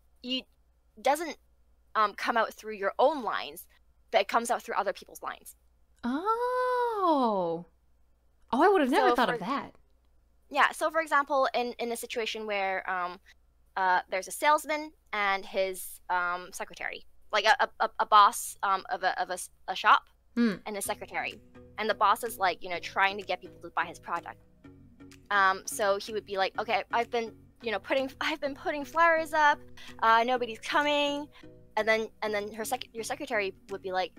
come out through your own lines, but it comes out through other people's lines. Oh, I would have never thought of that. Yeah, so for example, in a situation where there's a salesman and his secretary, like a boss of a shop and a secretary, and the boss is like, you know, trying to get people to buy his product. So he would be like, okay, I've been putting flyers up, nobody's coming, and then your secretary would be like,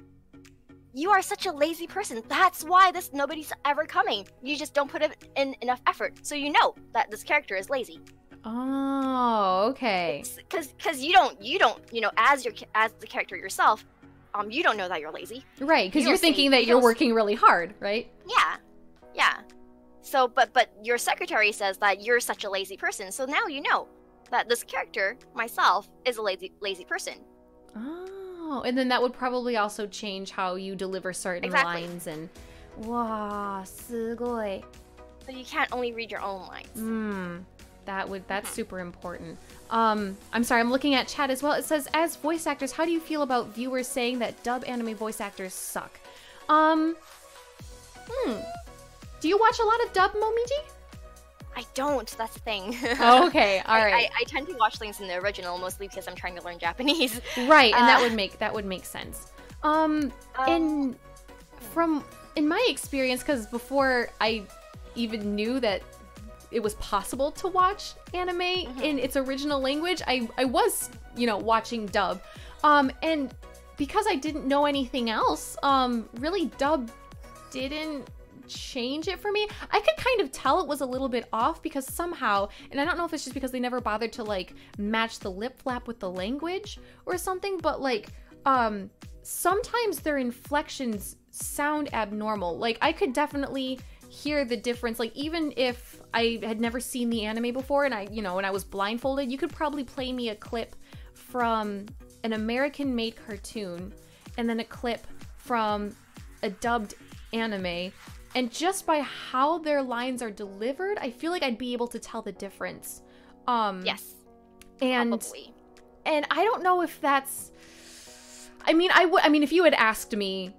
you are such a lazy person. That's why nobody's ever coming. You just don't put in enough effort. So you know that this character is lazy. Oh, okay. Because you don't, you know, as the character yourself, you don't know that you're lazy. Right, because you're thinking that you're working really hard, right? Yeah. Yeah. So, but your secretary says that you're such a lazy person. So now you know that this character, myself, is a lazy person. Oh, and then that would probably also change how you deliver certain lines and. Wow, すごい. So you can't only read your own lines. That's super important. I'm sorry, I'm looking at chat as well. It says, as voice actors, how do you feel about viewers saying that dub anime voice actors suck? Do you watch a lot of dub, Momiji? I don't. That's the thing. Oh, okay. All right. I tend to watch things in the original mostly because I'm trying to learn Japanese. Right, and that would make sense. In my experience, because before I even knew that it was possible to watch anime in its original language, I was, watching dub. And because I didn't know anything else, really dub didn't change it for me. I could kind of tell it was a little bit off because somehow, and I don't know if it's just because they never bothered to like match the lip flap with the language or something, but like sometimes their inflections sound abnormal. Like I could definitely hear the difference. Like even if I had never seen the anime before and and I was blindfolded, you could probably play me a clip from an American made cartoon and then a clip from a dubbed anime, and just by how their lines are delivered, I feel like I'd be able to tell the difference. Yes. Probably. And I don't know if that's, I mean, if you had asked me,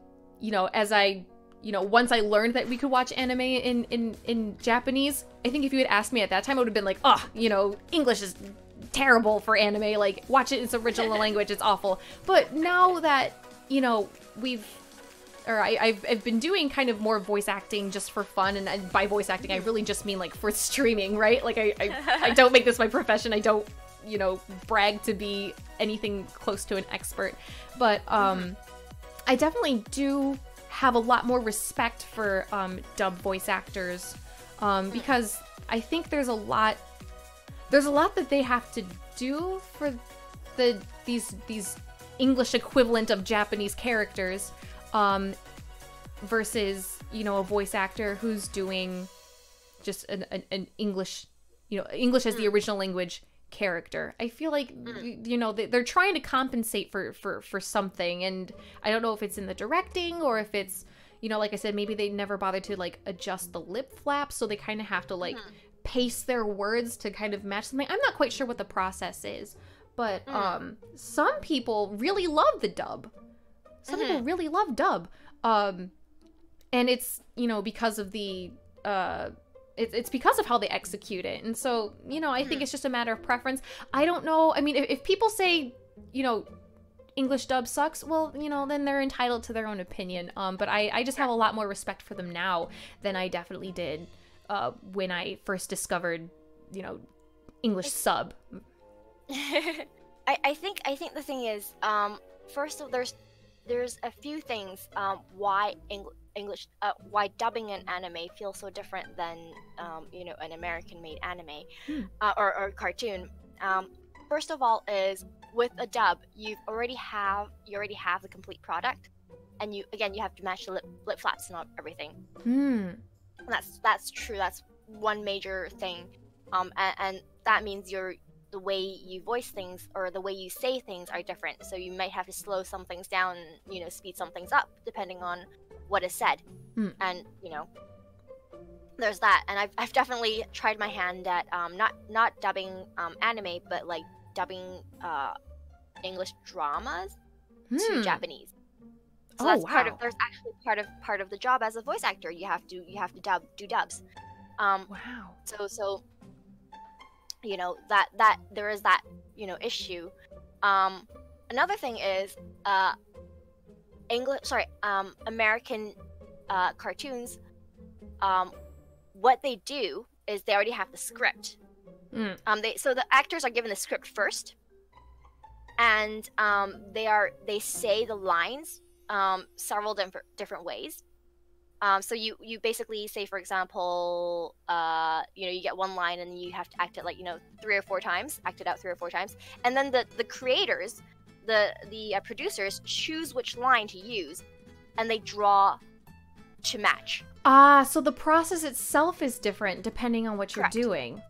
as I, once I learned that we could watch anime in Japanese, I think if you had asked me at that time, I would have been like, English is terrible for anime, like, watch it in its original language, it's awful. But now that, I've been doing kind of more voice acting just for fun, and by voice acting, I really just mean, like, for streaming, right? Like, I don't make this my profession, I don't, brag to be anything close to an expert, but, I definitely do have a lot more respect for dub voice actors because I think there's a lot that they have to do for these English equivalent of Japanese characters versus a voice actor who's doing just an English English as the original language character. I feel like they're trying to compensate for something, and I don't know if it's in the directing or if it's like I said, maybe they never bothered to like adjust the lip flaps, so they kind of have to like pace their words to kind of match something. I'm not quite sure what the process is, but some people really love the dub. Some people really love dub, and it's because of the it's because of how they execute it. And so, I think it's just a matter of preference. I don't know. I mean, if people say, English dub sucks, well, then they're entitled to their own opinion. But I just have a lot more respect for them now than I definitely did when I first discovered, English sub. I think the thing is, first of all, there's a few things why English why dubbing an anime feels so different than an American-made anime or cartoon. First of all, is with a dub, you already have the complete product, and you have to match the lip flaps and everything. That's true. That's one major thing, and that means the way you voice things or the way you say things are different. So you might have to slow some things down and, speed some things up depending on what is said. And, there's that. And I've definitely tried my hand at not dubbing anime, but like dubbing English dramas to Japanese. So that's there's actually part of the job as a voice actor. You have to do dubs. So that there is that issue. Another thing is American cartoons. What they do is they already have the script. So the actors are given the script first, and they say the lines several different ways. So you basically say, for example, you get one line and you have to act it like 3 or 4 times, act it out 3 or 4 times, and then the creators, the producers choose which line to use, and they draw to match. Ah, so the process itself is different depending on what Correct. you're doing.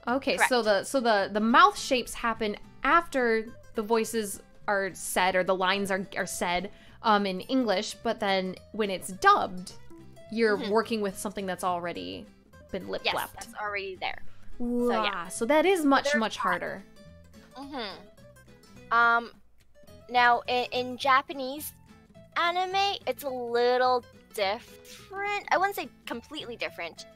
Okay, Correct. so the mouth shapes happen after the voices are said or the lines are said in English, but then when it's dubbed, you're working with something that's already been lip Yes, flapped. that's already there. Ooh, So, yeah. so that is much harder. Now in Japanese anime, it's a little different. I wouldn't say completely different.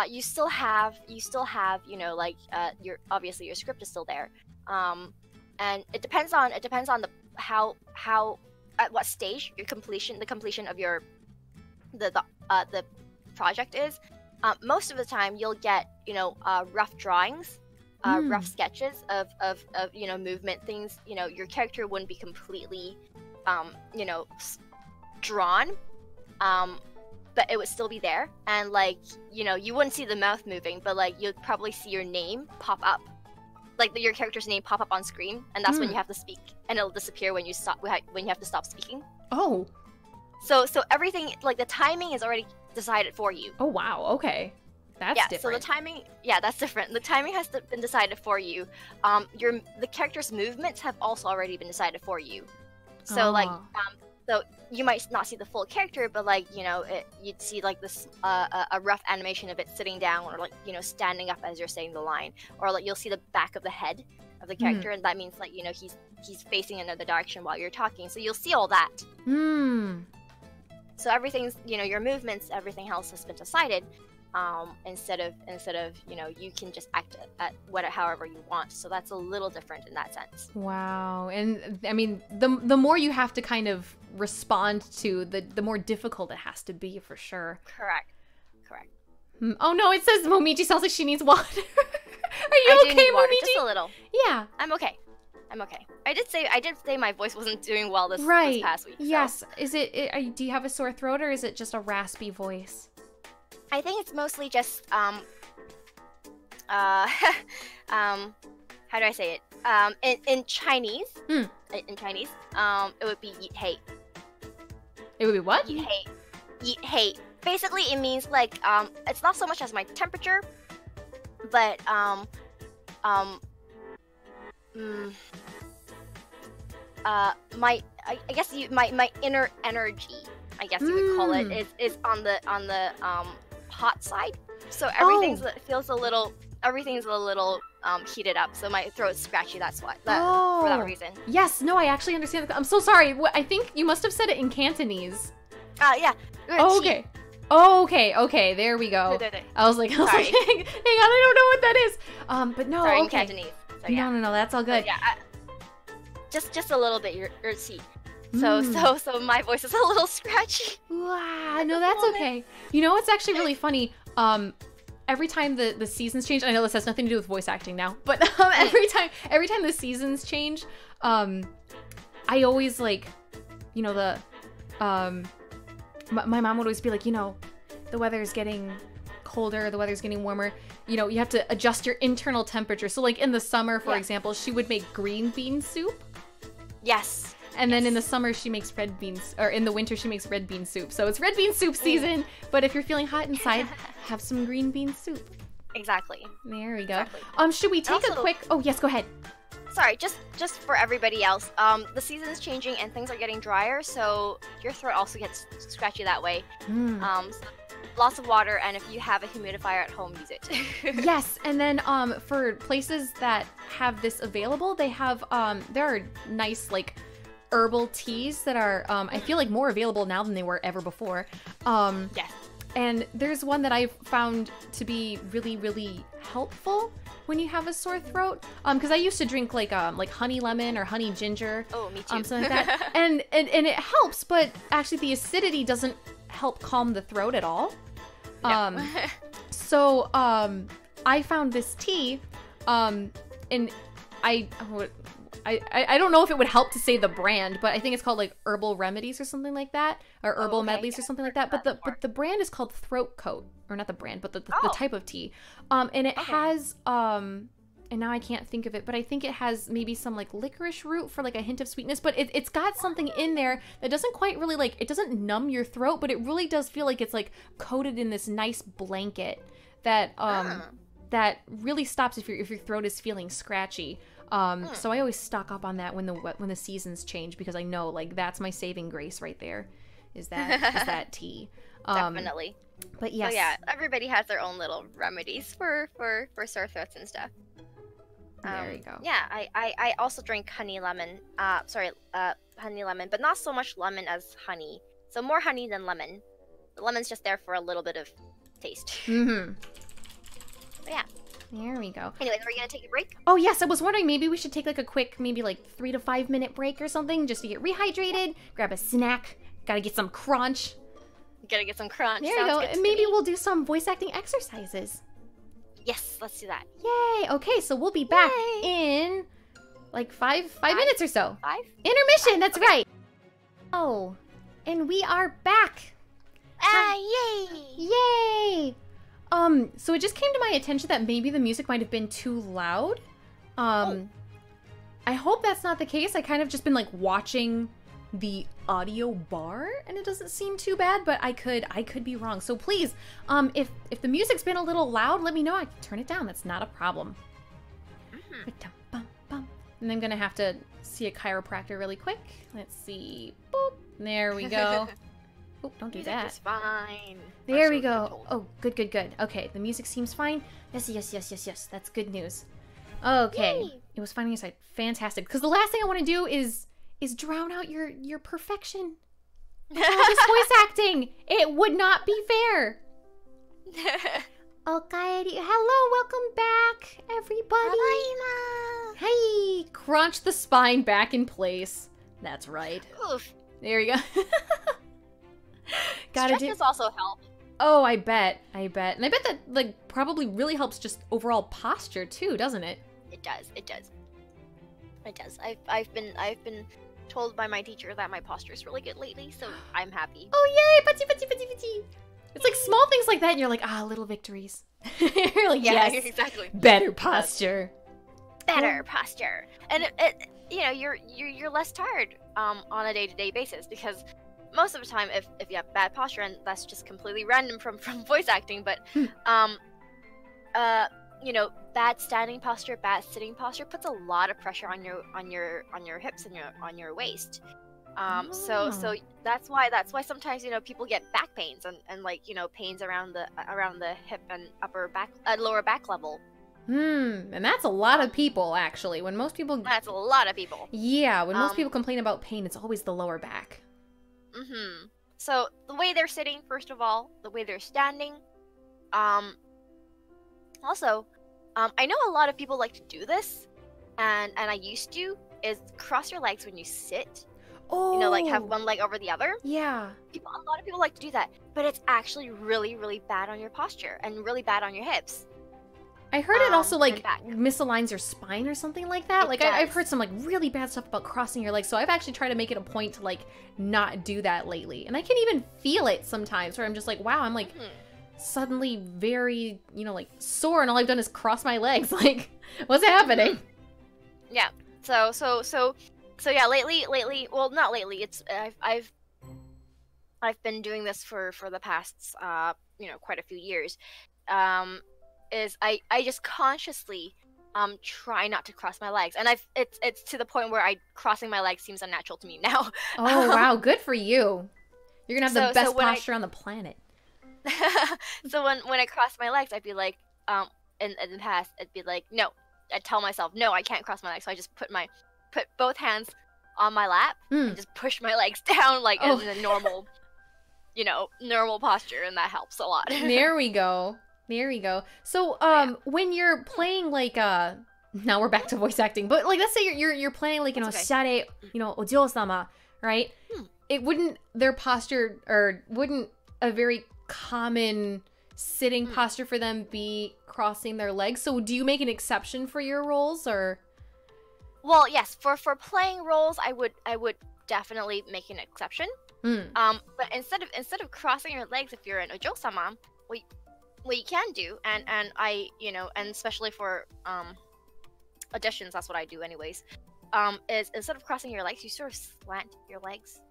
You still have, you know, like your obviously your script is still there. And it depends on the how at what stage the completion of your the project is. Most of the time you'll get, you know, rough drawings, rough sketches of you know, movement things. You know, your character wouldn't be completely you know, drawn, but it would still be there, and like, you know, you wouldn't see the mouth moving, but like you'd probably see your name pop up, like your character's name pop up on screen, and that's when you have to speak, and it'll disappear when you have to stop speaking. Oh. So everything, like the timing is already decided for you. Oh wow. Okay. That's different. So the timing, that's different. The timing has been decided for you. The character's movements have also already been decided for you. So like, so you might not see the full character, but like, you know, you'd see like this a rough animation of it sitting down, or like, you know, standing up as you're saying the line, or like you'll see the back of the head of the character, and that means like, you know, he's facing another direction while you're talking. So you'll see all that. So everything's, you know, your movements, everything else has been decided. Instead of, you know, you can just act at however you want. So that's a little different in that sense. Wow. And I mean, the more you have to kind of respond to, the more difficult it has to be, for sure. Correct. Oh no, it says Momiji sounds like she needs water. Are you I do okay, need water, Momiji? just a little. Yeah. I'm okay. I did say my voice wasn't doing well this past week. So. Yes. Is it do you have a sore throat, or is it just a raspy voice? I think it's mostly just how do I say it? In Chinese, it would be yeet hate. It would be what? Yeet hate. Basically, it means like it's not so much as my temperature, but I guess my inner energy, I guess you would call it, is on the hot side. So everything's a little heated up. So my throat's scratchy. That's why. For that reason. Yes. No, I actually understand. I'm so sorry. I think you must have said it in Cantonese. Yeah. Oh, okay. Okay. There we go. I was like, hang on, I don't know what that is. But no. Sorry, okay. in Cantonese. So, yeah. No. That's all good. So, yeah. Just a little bit. Your seat. So my voice is a little scratchy. Wow, no, that's okay. You know what's actually really funny? Every time the seasons change, I know this has nothing to do with voice acting now, but every time the seasons change, I always like, you know, my mom would always be like, you know, the weather's getting colder, the weather's getting warmer. You know, you have to adjust your internal temperature. So like in the summer, for example, she would make green bean soup. Yes. And then in the summer, she makes red beans, or in the winter, she makes red bean soup. So it's red bean soup season, but if you're feeling hot inside, have some green bean soup. Exactly. There we go. Exactly. Should we take a quick... Oh, yes, go ahead. Sorry, just for everybody else, the season's changing and things are getting drier, so your throat also gets scratchy that way. So lots of water, and if you have a humidifier at home, use it. Yes, and then for places that have this available, they have there are nice like herbal teas that are I feel like more available now than they were ever before. Yes. And there's one that I've found to be really, really helpful when you have a sore throat. Because I used to drink like honey lemon or honey ginger. Oh, me too. Something like that. and it helps, but actually the acidity doesn't help calm the throat at all. No. So I found this tea, and I don't know if it would help to say the brand, but I think it's called like Herbal Remedies or something like that, or Herbal Medleys or something like that. But the brand is called Throat Coat, or not the brand, but the type of tea. And it has and now I can't think of it, but I think it has maybe some like licorice root for like a hint of sweetness, but it's got something in there that doesn't quite really like, it doesn't numb your throat, but it really does feel like it's like coated in this nice blanket that that really stops if your throat is feeling scratchy. So I always stock up on that when the seasons change, because I know like that's my saving grace right there, is that tea. Definitely. But yes. So yeah, everybody has their own little remedies for sore throats and stuff. There you go. Yeah, I also drink honey lemon. Honey lemon, but not so much lemon as honey. So more honey than lemon. The lemon's just there for a little bit of taste. Mm-hmm. But yeah. There we go. Anyway, are we gonna take a break? Oh yes, I was wondering maybe we should take like a quick, maybe like 3 to 5 minute break or something, just to get rehydrated, grab a snack, gotta get some crunch. Gotta get some crunch. There you go. And maybe we'll do some voice acting exercises. Yes, let's do that. Yay! Okay, so we'll be back in like five minutes or so. 5? Intermission, 5? that's Okay. right. Oh, and we are back. Yay! Yay! So it just came to my attention that maybe the music might have been too loud. I hope that's not the case. I kind of just been like watching the audio bar and it doesn't seem too bad, but I could be wrong. So please, if the music's been a little loud, let me know. I can turn it down. That's not a problem. And I'm gonna have to see a chiropractor really quick. Let's see. Boop. There we go. Oh, don't do that. It's fine. There we go. Oh, good. Okay, the music seems fine. Yes. That's good news. Okay. Yay. It was finding your side. Fantastic. Because the last thing I want to do is drown out your perfection. With all this voice acting. It would not be fair. Okay. Hello, welcome back, everybody. Hey, crunch the spine back in place. That's right. Oof. There you go. Stretches also help. Oh, I bet. And I bet that like probably really helps just overall posture too, doesn't it? It does. I've been told by my teacher that my posture is really good lately, so I'm happy. Oh yay! Putty. It's like small things like that, and you're like, little victories. You're like, Yeah, yes, exactly. Better posture. Better posture, and you're less tired on a day-to-day basis, because most of the time, if you have bad posture, and that's just completely random from voice acting, but bad standing posture, bad sitting posture puts a lot of pressure on your hips and on your waist. So that's why sometimes people get back pains and like pains around the hip and lower back level. And that's a lot of people actually. When most people That's a lot of people. Yeah, when most people complain about pain, it's always the lower back. So the way they're sitting, first of all, the way they're standing. Also, I know a lot of people like to do this, and I used to, is cross your legs when you sit. Oh. Like have one leg over the other. Yeah. A lot of people like to do that, but it's actually really, really bad on your posture and really bad on your hips. I heard it also like misaligns your spine or something like that. Like I've heard some like really bad stuff about crossing your legs, so I've actually tried to make it a point to like not do that lately. And I can even feel it sometimes where I'm just like, wow, I'm like suddenly very, like sore, and all I've done is cross my legs. Like, what's happening? Yeah. So yeah, lately, well, not lately. It's I've been doing this for the past quite a few years. Is I just consciously try not to cross my legs, and it's to the point where crossing my legs seems unnatural to me now. Oh wow, good for you. You're gonna have the best posture on the planet. So when I cross my legs, I'd be like, in the past, it'd be like, no. I'd tell myself, no, I can't cross my legs. So I just put both hands on my lap and just push my legs down like in a normal, normal posture, and that helps a lot. There we go. So, when you're playing like now we're back to voice acting, but like let's say you're playing like share, ojo-sama, right? Their posture, or wouldn't a very common sitting posture for them be crossing their legs? So do you make an exception for your roles, or? Well, yes, for playing roles, I would definitely make an exception. But instead of crossing your legs, if you're an ojo-sama, what you can do, and I, and especially for additions, that's what I do anyways, is instead of crossing your legs, you sort of slant your legs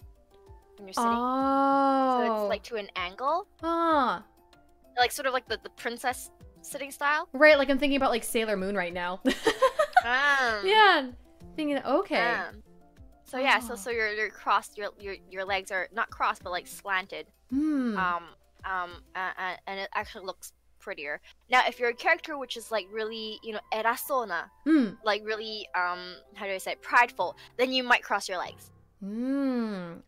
when you're sitting. Oh. So it's like to an angle. Ah. Like sort of like the princess sitting style. Right, like I'm thinking about like Sailor Moon right now. Yeah. Thinking, okay. So yeah, so you're crossed, your legs are not crossed, but like slanted. Hmm. And it actually looks prettier. Now, if you're a character which is like really, erasona, like really, how do I say, prideful, then you might cross your legs.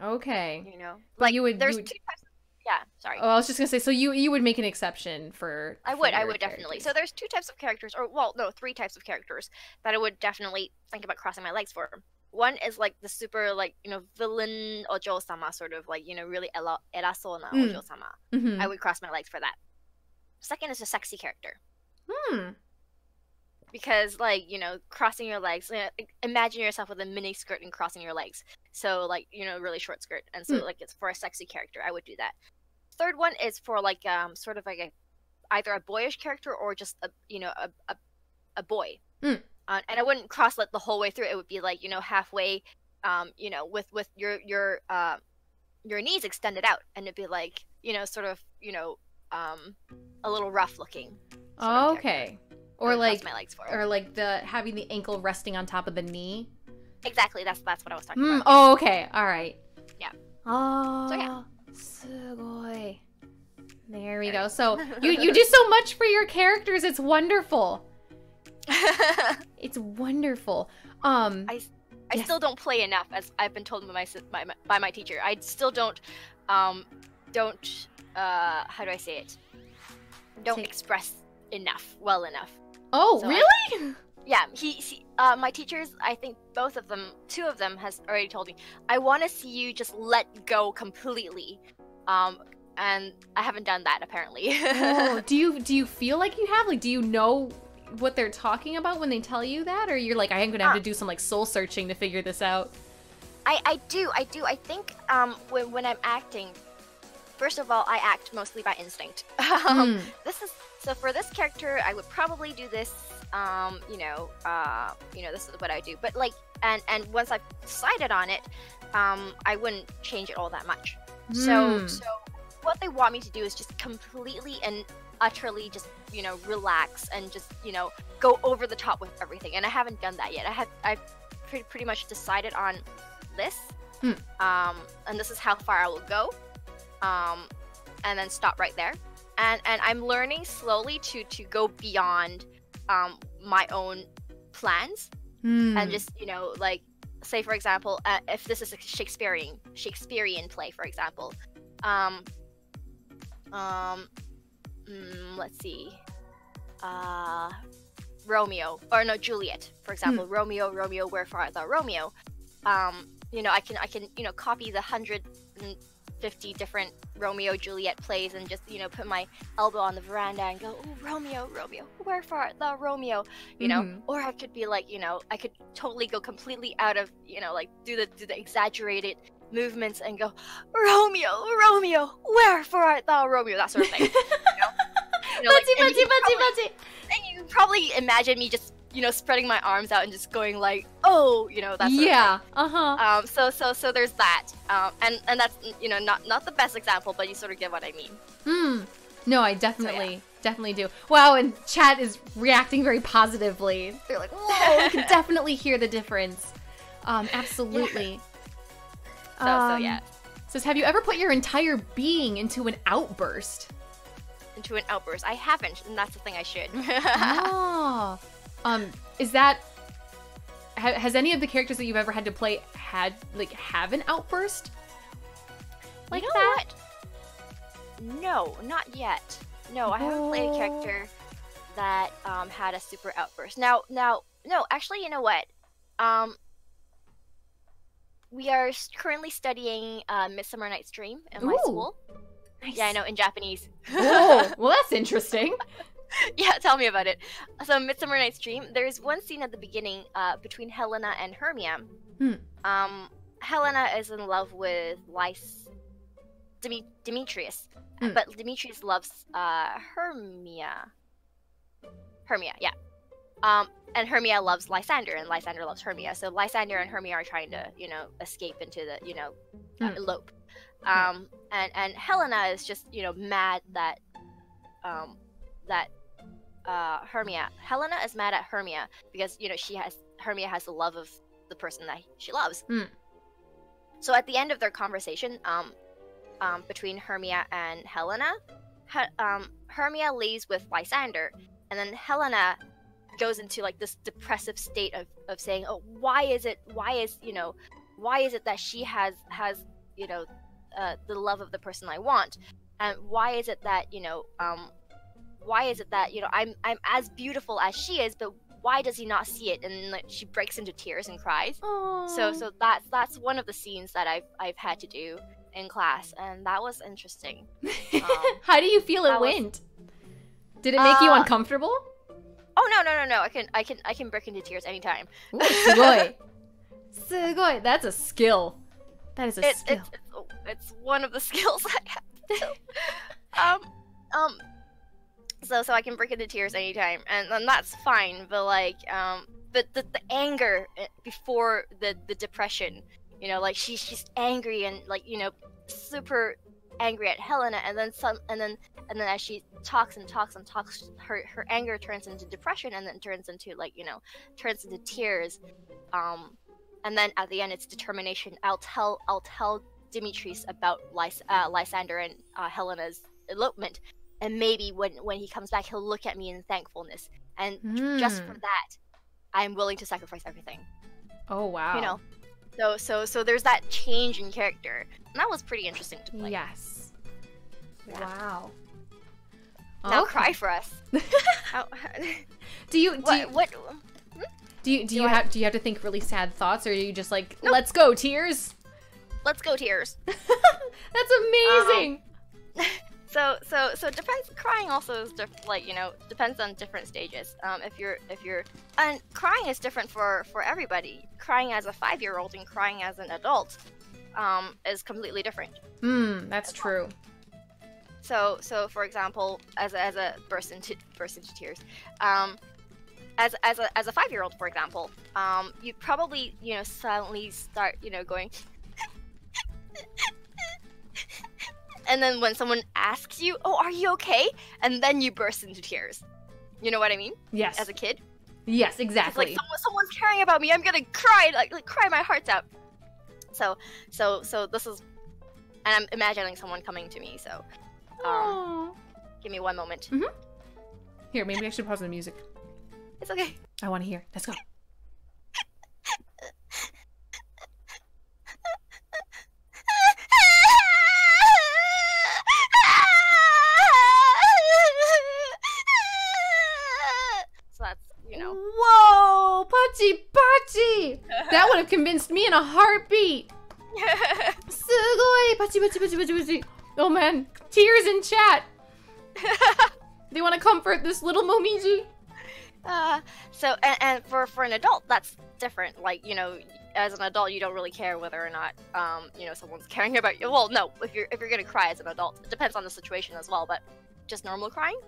Okay. Like you would, there's two types. Yeah, sorry. Oh, I was just gonna say, so you would make an exception for. I would definitely. So there's two types of characters, or well, no, three types of characters that I would definitely think about crossing my legs for. One is like the super like villain ojo-sama, sort of like really erasona ojo-sama. I would cross my legs for that. Second is a sexy character. Because like crossing your legs, imagine yourself with a mini skirt and crossing your legs. So like really short skirt, and so like it's for a sexy character. I would do that. Third one is for like sort of like either a boyish character or just a boy. And I wouldn't cross like the whole way through. It would be like halfway, with your knees extended out, and it'd be like sort of a little rough looking. Okay. Or like my legs for. Or like having the ankle resting on top of the knee. Exactly. That's what I was talking about. Oh, okay. All right. Yeah. Oh. So yeah. Sugoi. There we go. So you do so much for your characters. It's wonderful. It's wonderful. I still don't play enough, as I've been told by my teacher. I still don't how do I say it? Don't express well enough. Oh, so really? Yeah, my teachers, I think two of them has already told me, I want to see you just let go completely. And I haven't done that apparently. Oh, do you feel like you have? Like, do you know what they're talking about when they tell you that? Or you're like, I am going to have to do some like soul searching to figure this out? I do. I think when I'm acting, first of all, I act mostly by instinct. So for this character, I would probably do this. This is what I do. But like, and once I've decided on it, I wouldn't change it all that much. So what they want me to do is just completely and utterly just relax and just go over the top with everything. And I haven't done that yet. I've pretty much decided on this, and this is how far I will go, and then stop right there. And I'm learning slowly to go beyond my own plans, and just like, say for example, if this is a Shakespearean play, for example, let's see, Juliet, for example. Romeo, wherefore art thou, Romeo? I can copy the 150 different Romeo Juliet plays and just put my elbow on the veranda and go, oh, Romeo, wherefore art thou, Romeo? Or I could be like, I could totally go completely out of, like do the exaggerated movements and go, Romeo, wherefore art thou, Romeo? That sort of thing. Butty. And you probably imagine me just spreading my arms out and just going like, oh, that sort of thing. So there's that, and that's not the best example, but you sort of get what I mean. No, I definitely do. Wow, and chat is reacting very positively. They're like, whoa, you can definitely hear the difference. Absolutely. So yeah. Says, have you ever put your entire being into an outburst? Into an outburst? I haven't, and that's the thing I should. Oh. Is that... Has any of the characters that you've ever had to play have an outburst? Like that? What? No, not yet. No, I haven't played a character that had a super outburst. Now, no, actually, you know what? We are currently studying Midsummer Night's Dream in my school. Nice. Yeah, I know, in Japanese. Oh, well, that's interesting. Yeah, tell me about it. So, Midsummer Night's Dream, there's one scene at the beginning between Helena and Hermia. Helena is in love with Demetrius, but Demetrius loves Hermia. Yeah. And Hermia loves Lysander, and Lysander loves Hermia. So Lysander and Hermia are trying to, escape into the, elope. And Helena is just, mad that, Helena is mad at Hermia because, Hermia has the love of the person that she loves. So at the end of their conversation, between Hermia and Helena, Hermia leaves with Lysander, and then Helena goes into like this depressive state of saying, oh, why is it that she has the love of the person I want, and why is it that I'm as beautiful as she is, but why does he not see it? And like, she breaks into tears and cries. Aww. So that's one of the scenes that I've had to do in class, and that was interesting. How do you feel it went? Did it make you uncomfortable? Oh no! I can break into tears anytime. Ooh, sugoi. Sugoi. That's a skill. That is a skill. It's one of the skills I have. So I can break into tears anytime, and that's fine. But like, but the anger before the depression, like she's angry and like super angry at Helena, and then as she talks, her anger turns into depression, and then turns into tears, and then at the end it's determination. I'll tell Dimitris about Lysander and Helena's elopement, and maybe when he comes back he'll look at me in thankfulness, and just for that I'm willing to sacrifice everything. Oh wow. So there's that change in character, and that was pretty interesting to play. Yes. Yeah. Wow. Now cry for us. Do you have to think really sad thoughts, or are you just like, nope, let's go tears? Let's go tears. That's amazing. So depends. Crying also is depends on different stages. If you're and crying is different for everybody. Crying as a 5-year-old and crying as an adult is completely different. That's true. So for example, as a burst into tears, as a 5-year-old, for example, you'd probably suddenly start going. And then when someone asks you, "Oh, are you okay?" and then you burst into tears. You know what I mean? Yes. As a kid. Yes, exactly. It's like someone's caring about me. I'm gonna cry, like cry my heart out. So this is, and I'm imagining someone coming to me. So, give me one moment. Here, maybe I should pause the music. It's okay. I want to hear. Let's go. Whoa! Pachi! That would have convinced me in a heartbeat! Sugoi! Pachi! Oh man, tears in chat! They want to comfort this little Momiji? So, and for an adult, that's different. Like, as an adult, you don't really care whether or not, someone's caring about you. Well, no, if you're gonna cry as an adult, it depends on the situation as well, but just normal crying?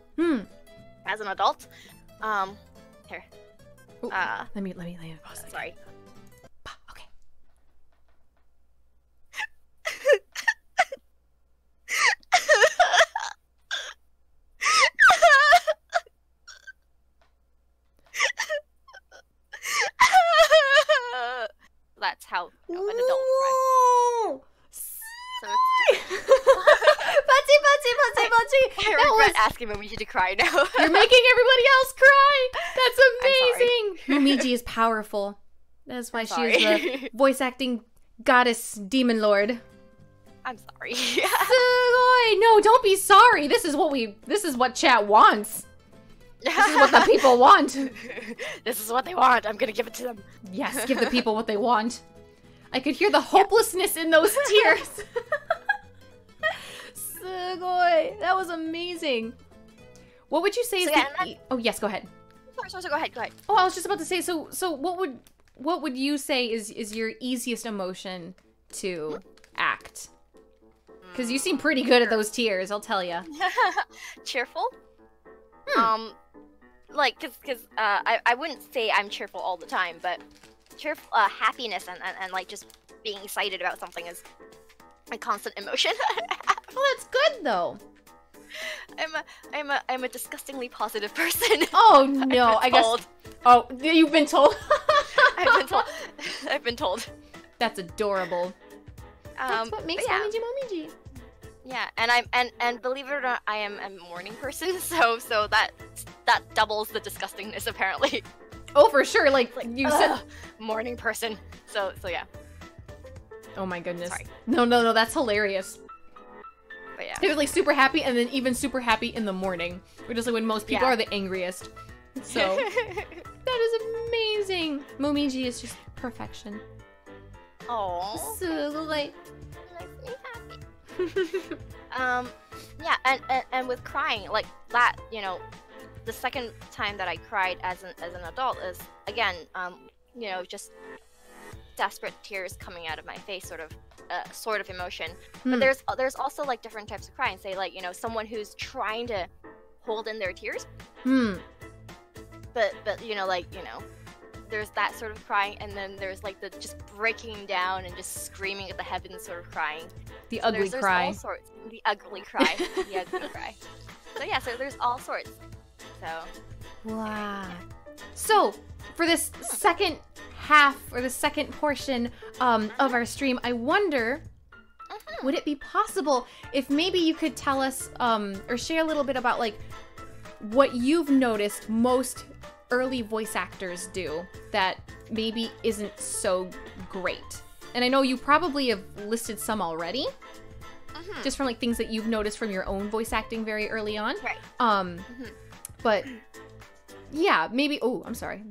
As an adult, here. Ooh, let me pause. Sorry. Okay. That's how an adult would cry. So Pachi! I regret asking Momiji to cry now. You're making everybody else cry! That's amazing! Momiji is powerful. That's why she is the voice acting goddess demon lord. I'm sorry. Sugoi! No, don't be sorry. This is what chat wants. This is what the people want. This is what they want. I'm gonna give it to them. Yes, give the people what they want. I could hear the hopelessness in those tears. Sugoi! That was amazing. What would you say is Oh, yes, go ahead. Sorry, go ahead. Oh, I was just about to say, so what would you say is your easiest emotion to act? Because you seem pretty good at those tears, I'll tell you. Cheerful. like, cause I wouldn't say I'm cheerful all the time, but cheerful, happiness and like just being excited about something is a constant emotion. Well, that's good though. I'm a disgustingly positive person. Oh no, I guess. Oh, you've been told. I've been told. That's adorable. That's what makes Momiji Momiji. Yeah, and believe it or not, I am a morning person, so that doubles the disgustingness apparently. Oh, for sure. Like you said, morning person. So yeah. Oh my goodness. Sorry. No, that's hilarious. But yeah. It was like super happy and then even super happy in the morning, which is like when most people are the angriest. So that is amazing. Momiji is just perfection. Oh. So like Makes me happy. Yeah, and with crying like that, you know, the second time that I cried as an adult is again, you know, just desperate tears coming out of my face, sort of emotion. But there's also like different types of crying. Say like, you know, someone who's trying to hold in their tears. But you know, like, you know, there's that sort of crying, and then there's like the just breaking down and just screaming at the heavens sort of crying. The ugly cry. There's all sorts. The ugly cry. The ugly cry. So yeah, so there's all sorts. So. Wow. So for this second half or the second portion of our stream, I wonder, would it be possible if maybe you could tell us or share a little bit about like what you've noticed most early voice actors do that maybe isn't so great? And I know you probably have listed some already, just from like things that you've noticed from your own voice acting very early on. Right. But yeah, maybe. Oh, I'm sorry.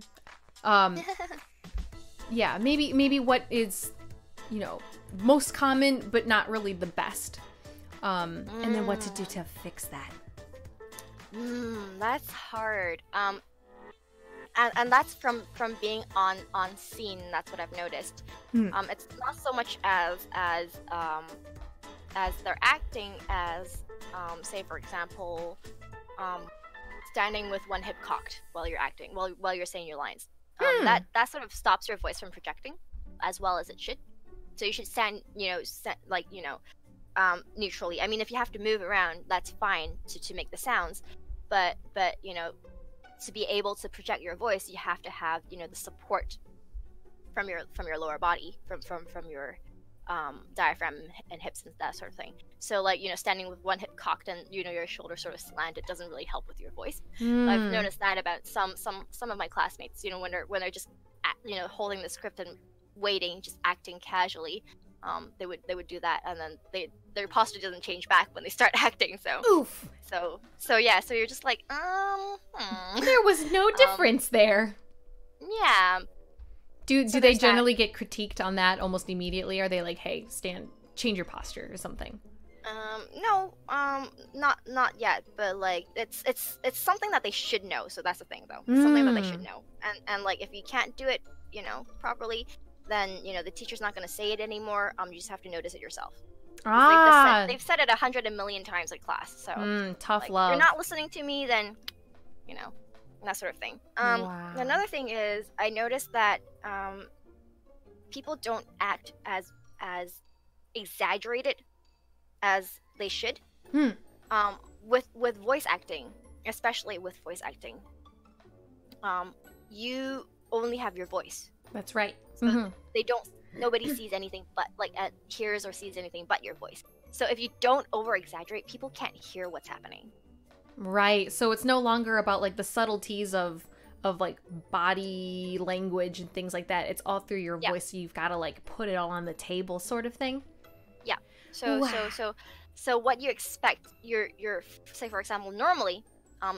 Yeah, maybe what is, you know, most common but not really the best, and then what to do to fix that. That's hard. And that's from being on scene. That's what I've noticed. It's not so much as they're acting as, say for example, standing with one hip cocked while you're acting, while you're saying your lines. That sort of stops your voice from projecting as well as it should. So you should stand, you know, like, you know, neutrally. I mean, if you have to move around, that's fine to make the sounds, but you know, to be able to project your voice, you have to have, you know, the support from your lower body, from your diaphragm and hips and that sort of thing. So like, you know, standing with one hip cocked and, you know, your shoulder sort of slanted doesn't really help with your voice. I've noticed that about some of my classmates, you know, when they're just you know, holding the script and waiting, just acting casually, they would do that, and then their posture doesn't change back when they start acting. So oof. So yeah, so you're just like, there was no difference there. Yeah. Do they generally get critiqued on that almost immediately? Are they like, hey, change your posture or something? No, not yet, but like it's something that they should know. So that's the thing, though. It's something that they should know. And like, if you can't do it, you know, properly, then, you know, the teacher's not going to say it anymore. You just have to notice it yourself. They've said it 100 million times in class. So tough like, love. If you're not listening to me, then, you know, that sort of thing. Wow. Another thing is, I noticed that people don't act as exaggerated as they should. With voice acting, especially with voice acting, you only have your voice. That's right. So nobody sees anything but, like, hears or sees anything but your voice. So if you don't over exaggerate, people can't hear what's happening. Right. So it's no longer about like the subtleties of like body language and things like that. It's all through your voice. So you've got to like put it all on the table, sort of thing. Yeah. So what you expect, your say for example, normally,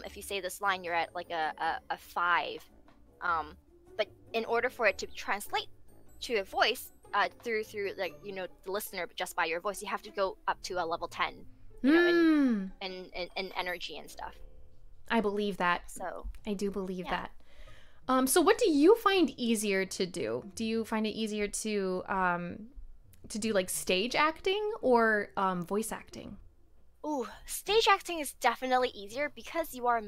if you say this line, you're at like a 5, but in order for it to translate to a voice, through like, you know, the listener, but just by your voice, you have to go up to a level 10, you know, in energy and stuff. I believe that. So I do believe that. So what do you find easier to do? Do you find it easier to do like stage acting or voice acting? Ooh, stage acting is definitely easier because you are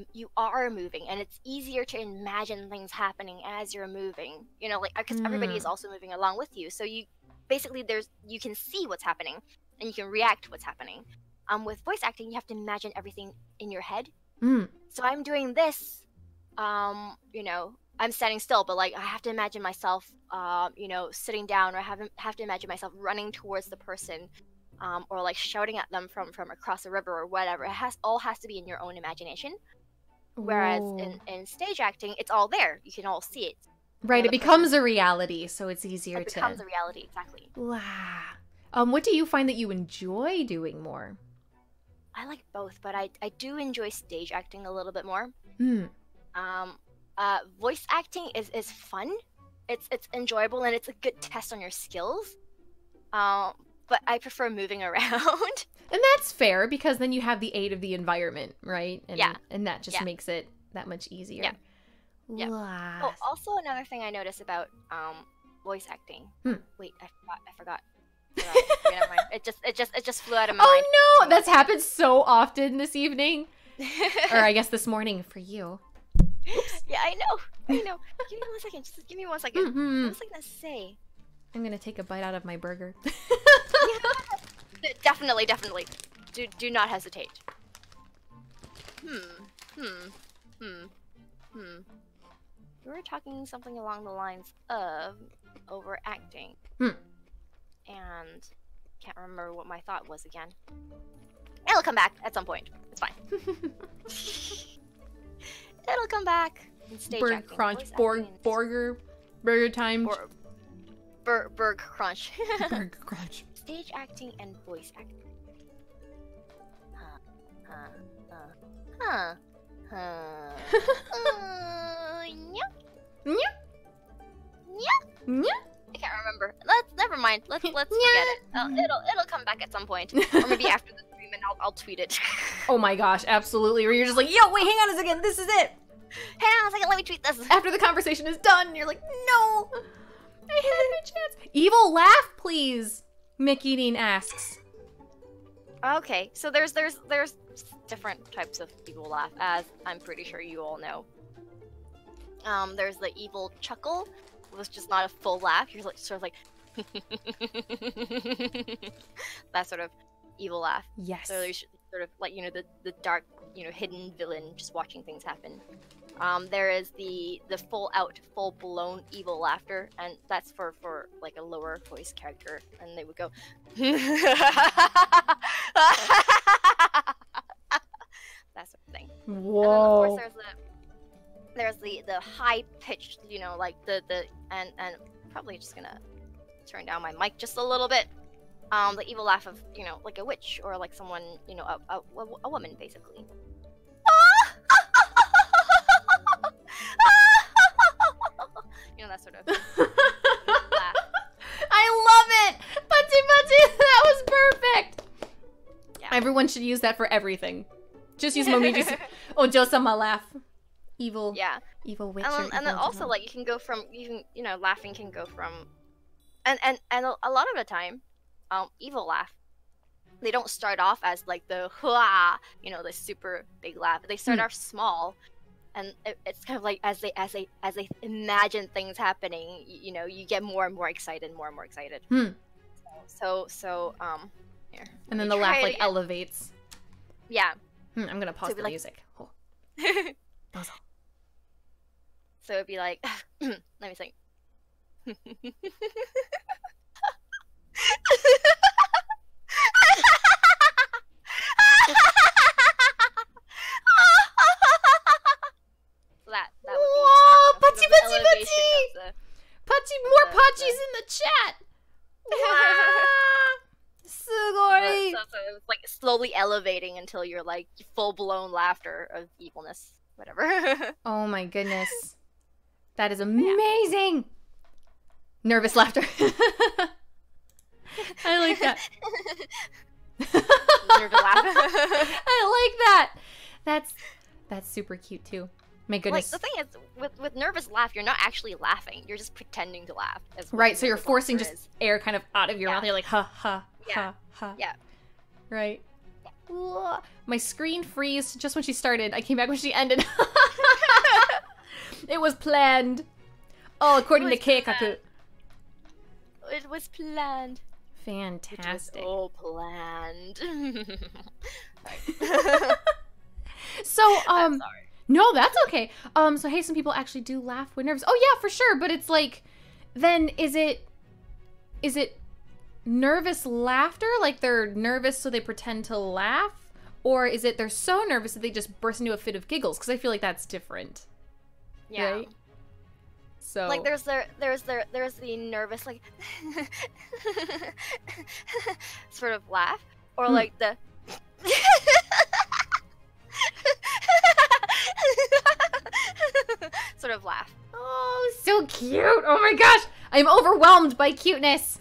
moving, and it's easier to imagine things happening as you're moving. You know, like because everybody is also moving along with you, so you basically you can see what's happening and you can react to what's happening. With voice acting, you have to imagine everything in your head. So I'm doing this. You know, I'm standing still, but like I have to imagine myself, you know, sitting down, or have to imagine myself running towards the person. Or like shouting at them from across the river or whatever. It all has to be in your own imagination. Whereas in stage acting, it's all there. You can all see it. Right, it becomes a reality, so it's easier to... It becomes a reality, exactly. Wow. What do you find that you enjoy doing more? I like both, but I do enjoy stage acting a little bit more. Voice acting is fun. It's enjoyable, and it's a good test on your skills. But I prefer moving around. And that's fair, because then you have the aid of the environment, right? And, and that just makes it that much easier. Yeah. Oh, also another thing I noticed about voice acting. Wait, I forgot. Never mind. It just flew out of my mind. Oh no! That's happened so often this evening. Or I guess this morning for you. Oops. Yeah, I know. Give me 1 second. Just give me 1 second. What was I gonna say? I'm gonna take a bite out of my burger. Definitely. Do not hesitate. We were talking something along the lines of overacting. And can't remember what my thought was again. It'll come back at some point. It's fine. It'll come back. Stage acting, crunch, burger time. Burger crunch. Burger crunch. Stage acting and voice acting. I can't remember. Never mind. Let's forget it. It'll come back at some point, or maybe after the stream, and I'll tweet it. Oh my gosh, absolutely. Where you're just like, yo, wait, hang on a second. This is it. Hang on a second. Let me tweet this. After the conversation is done, you're like, no. I had a chance. Evil laugh, please. Mickey asks. Okay, so there's different types of evil laugh, as I'm pretty sure you all know. There's the evil chuckle, which is just not a full laugh. You're like sort of like that sort of evil laugh. Yes. So there's sort of like, you know, the dark, you know, hidden villain just watching things happen. There is the full blown evil laughter, and that's for like a lower voice character, and they would go that sort of thing. Whoa. And then of course there's the high pitched, you know, like the and probably just gonna turn down my mic just a little bit. The evil laugh of, you know, like a witch, or like someone, you know, a woman basically. You know, that sort of laugh. I love it! Pachi, that was perfect! Yeah. Everyone should use that for everything. Just use Momiji's Ojo-sama laugh. Evil witch. And then also, like, you can go from, you know, laughing can go from, and a lot of the time, evil laugh, they don't start off as like the hua, you know, the super big laugh. They start off small, and it's kind of like as they imagine things happening, you know, you get more and more excited, So here. And then the laugh like elevates. Yeah. I'm gonna pause the music. Oh. So it'd be like, let me think. That would be. Whoa, Pachi! Pachi, more Pachis in the chat! Wow! Sugoi! So it's like slowly elevating until you're like full-blown laughter of evilness, whatever. Oh my goodness. That is amazing! Nervous laughter. I like that. Nervous laugh. I like that! That's super cute too. My goodness. Like, the thing is, with nervous laugh, you're not actually laughing. You're just pretending to laugh. Right, so you're forcing just air kind of out of your mouth. You're like, ha, ha, ha, ha. Yeah. Right. My screen froze just when she started. I came back when she ended. It was planned. Oh, according to Keikaku. It was planned. Fantastic. It was all planned. So, I'm sorry. no, that's okay. So hey, some people actually do laugh when nervous. Oh yeah, for sure. But it's like, then is it nervous laughter? Like they're nervous so they pretend to laugh? Or is it they're so nervous that they just burst into a fit of giggles? Because I feel like that's different. Yeah. Right? So like there's the nervous like sort of laugh, or like the sort of laugh. Oh, so cute. Oh my gosh. I'm overwhelmed by cuteness.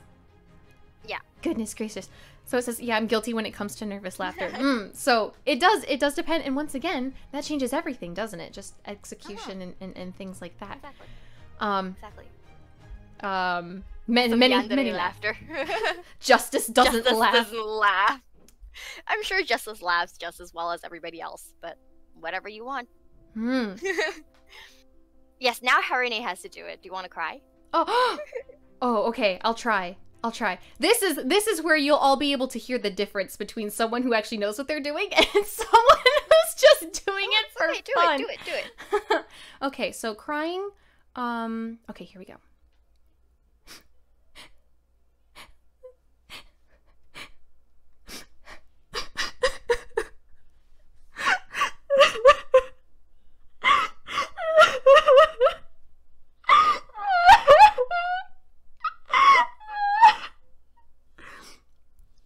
Yeah. Goodness gracious. So it says, yeah, I'm guilty when it comes to nervous laughter. So it does depend. And once again, that changes everything, doesn't it? Just execution and things like that. Exactly. Many laughter. Justice doesn't laugh. Doesn't laugh. I'm sure Justice laughs just as well as everybody else, but whatever you want. Yes, now Harune has to do it. Do you want to cry? Oh, okay. I'll try. This is where you'll all be able to hear the difference between someone who actually knows what they're doing and someone who's just doing it for fun. Do it. Okay, so crying. Okay, here we go.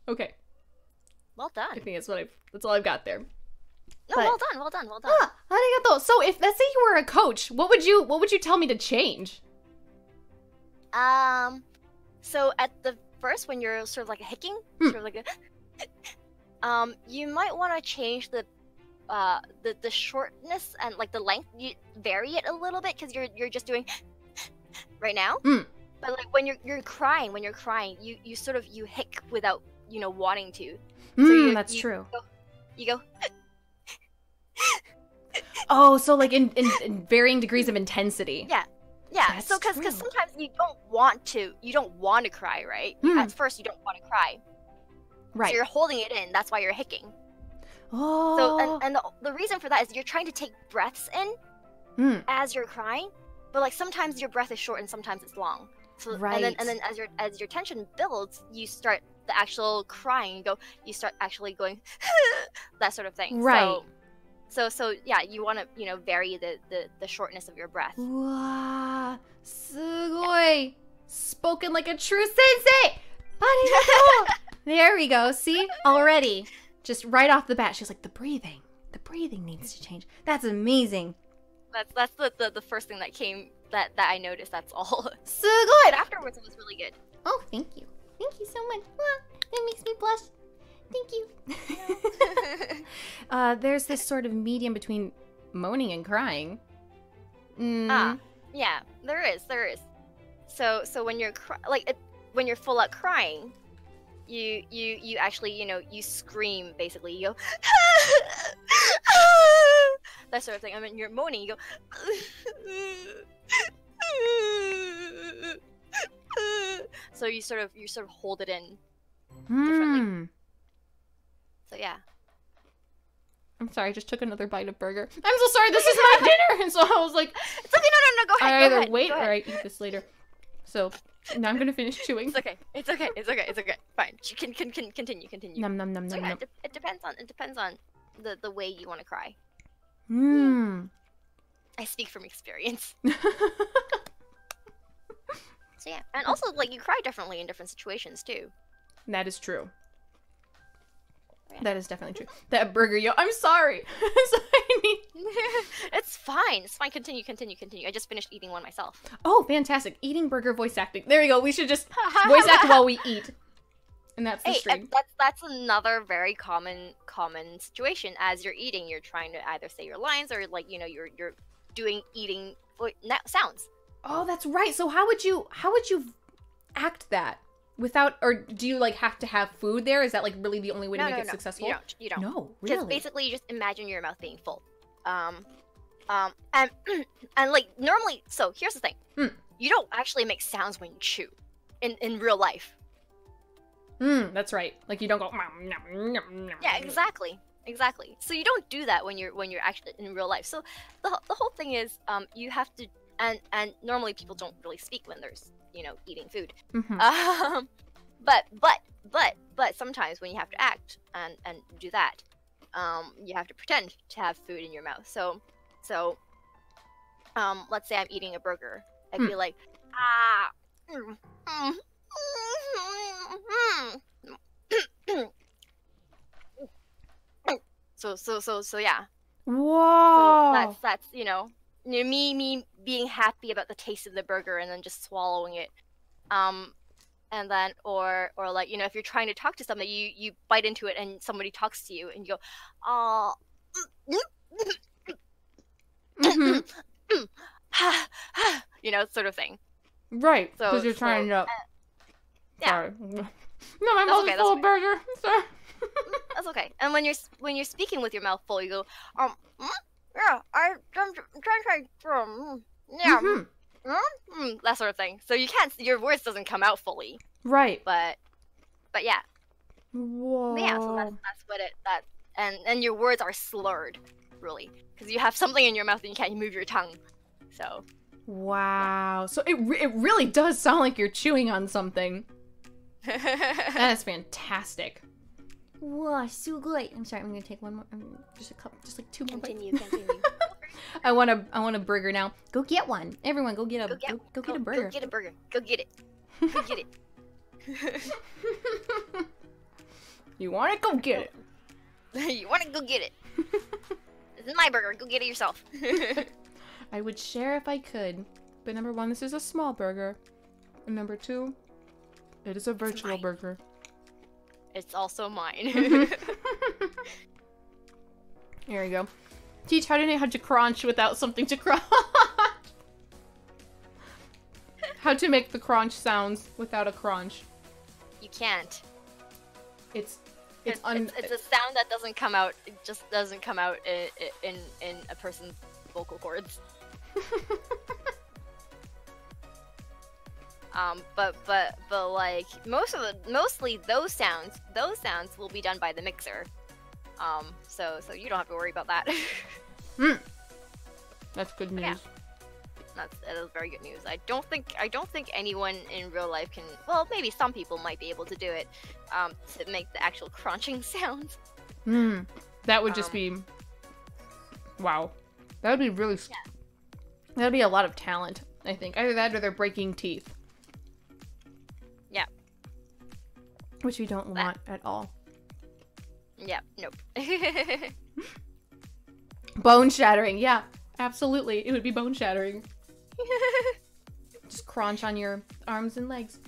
Okay. Well done. I think that's all I've got there. No, But- well done. Ah, arigato. So if let's say you were a coach, what would you tell me to change? So at the first, when you're sort of like hicking, sort of like you might want to change the shortness and like the length. You vary it a little bit because you're just doing right now. But like when you're crying, you sort of hic without wanting to. So That's true. You go. Oh, so like in varying degrees of intensity. Yeah. That's So because true. sometimes you don't want to cry, right? At first you don't want to cry. Right. So you're holding it in. That's why you're hicking. Oh. So and the reason for that is you're trying to take breaths in as you're crying, but like sometimes your breath is short and sometimes it's long. So Right. and then as your tension builds, you start the actual crying. You start actually going that sort of thing. Right. So yeah, you want to vary the shortness of your breath. Wow. Sugoi. Spoken like a true sensei. Arigato. There we go. See? Already. Just right off the bat, she's like, the breathing needs to change. That's amazing. That's the first thing that came that I noticed. That's all. Sugoi. But afterwards, it was really good. Oh, thank you. Thank you so much. That makes me blush. Thank you. There's this sort of medium between moaning and crying. Yeah, there is. So when you're when you're full out crying, you actually you scream basically. You go that sort of thing. I mean, you're moaning. You go. So you sort of hold it in differently. So yeah. I'm sorry, I just took another bite of burger. I'm so sorry, this is my dinner! And so I was like, it's okay, no, go ahead. I either wait or I eat this later. So now I'm gonna finish chewing. It's okay. Fine. You can continue. Nom nom nom So nom yeah, nom. it depends on the way you want to cry. I speak from experience. So yeah, and also like you cry differently in different situations too. That is true. Yeah. That is definitely true. That burger, yo, I'm sorry. It's fine. Continue. I just finished eating one myself. Oh, fantastic. Eating burger voice acting. There you go. We should just voice act while we eat. And that's the stream. That's another very common situation. As you're eating, you're trying to either say your lines or like you're doing eating sounds. Oh, that's right. So how would you act that? Without, or do you like have to have food there? Is that like really the only way to make it successful? You don't. No, Because really. basically, you just imagine your mouth being full. And like normally. So here's the thing: you don't actually make sounds when you chew, in real life. That's right. Like you don't go. Yeah, exactly. So you don't do that when you're actually in real life. So the whole thing is, you have to, and normally people don't really speak when there's eating food. But sometimes when you have to act and do that, you have to pretend to have food in your mouth. So let's say I'm eating a burger. I'd be like, So yeah. Whoa. So that's me being happy about the taste of the burger and then just swallowing it. And then or like if you're trying to talk to somebody, you bite into it and somebody talks to you and you go, oh. Sort of thing. Right. Because you're trying to. Yeah. Sorry. No, my mouth is full of burger. Sorry. That's okay. And when you're speaking with your mouth full, you go, yeah, I'm trying to, that sort of thing. So you can't, your voice doesn't come out fully. Right. But yeah. Whoa. But yeah, so that's what and your words are slurred, really, because you have something in your mouth and you can't move your tongue. So. Wow. Yeah. So it really does sound like you're chewing on something. That is fantastic. Wow, so good. I'm sorry, I'm gonna take one more, just like two more. Continue. I want a burger now. Go get one. Everyone, go get a burger. Go get a burger. Go get it. Go get it. You want it? Go get it. You want it? Go get it. This is my burger. Go get it yourself. I would share if I could, but number one, this is a small burger, and number two, it is a virtual burger. It's also mine. Here we go. Teach Harune how to crunch without something to crunch. How to make the crunch sounds without a crunch. You can't. It's a sound that doesn't come out. It just doesn't come out in a person's vocal cords. But like mostly those sounds will be done by the mixer. So you don't have to worry about that. That's good news. Yeah. That is very good news. I don't think anyone in real life can. Well, maybe some people might be able to do it, to make the actual crunching sounds. That would just be. Wow, that would be really. Yeah. That would be a lot of talent, I think. Either that or they're breaking teeth. Yeah. Which we don't want at all. Yeah, nope. Bone shattering, yeah. Absolutely. It would be bone shattering. Just crunch on your arms and legs.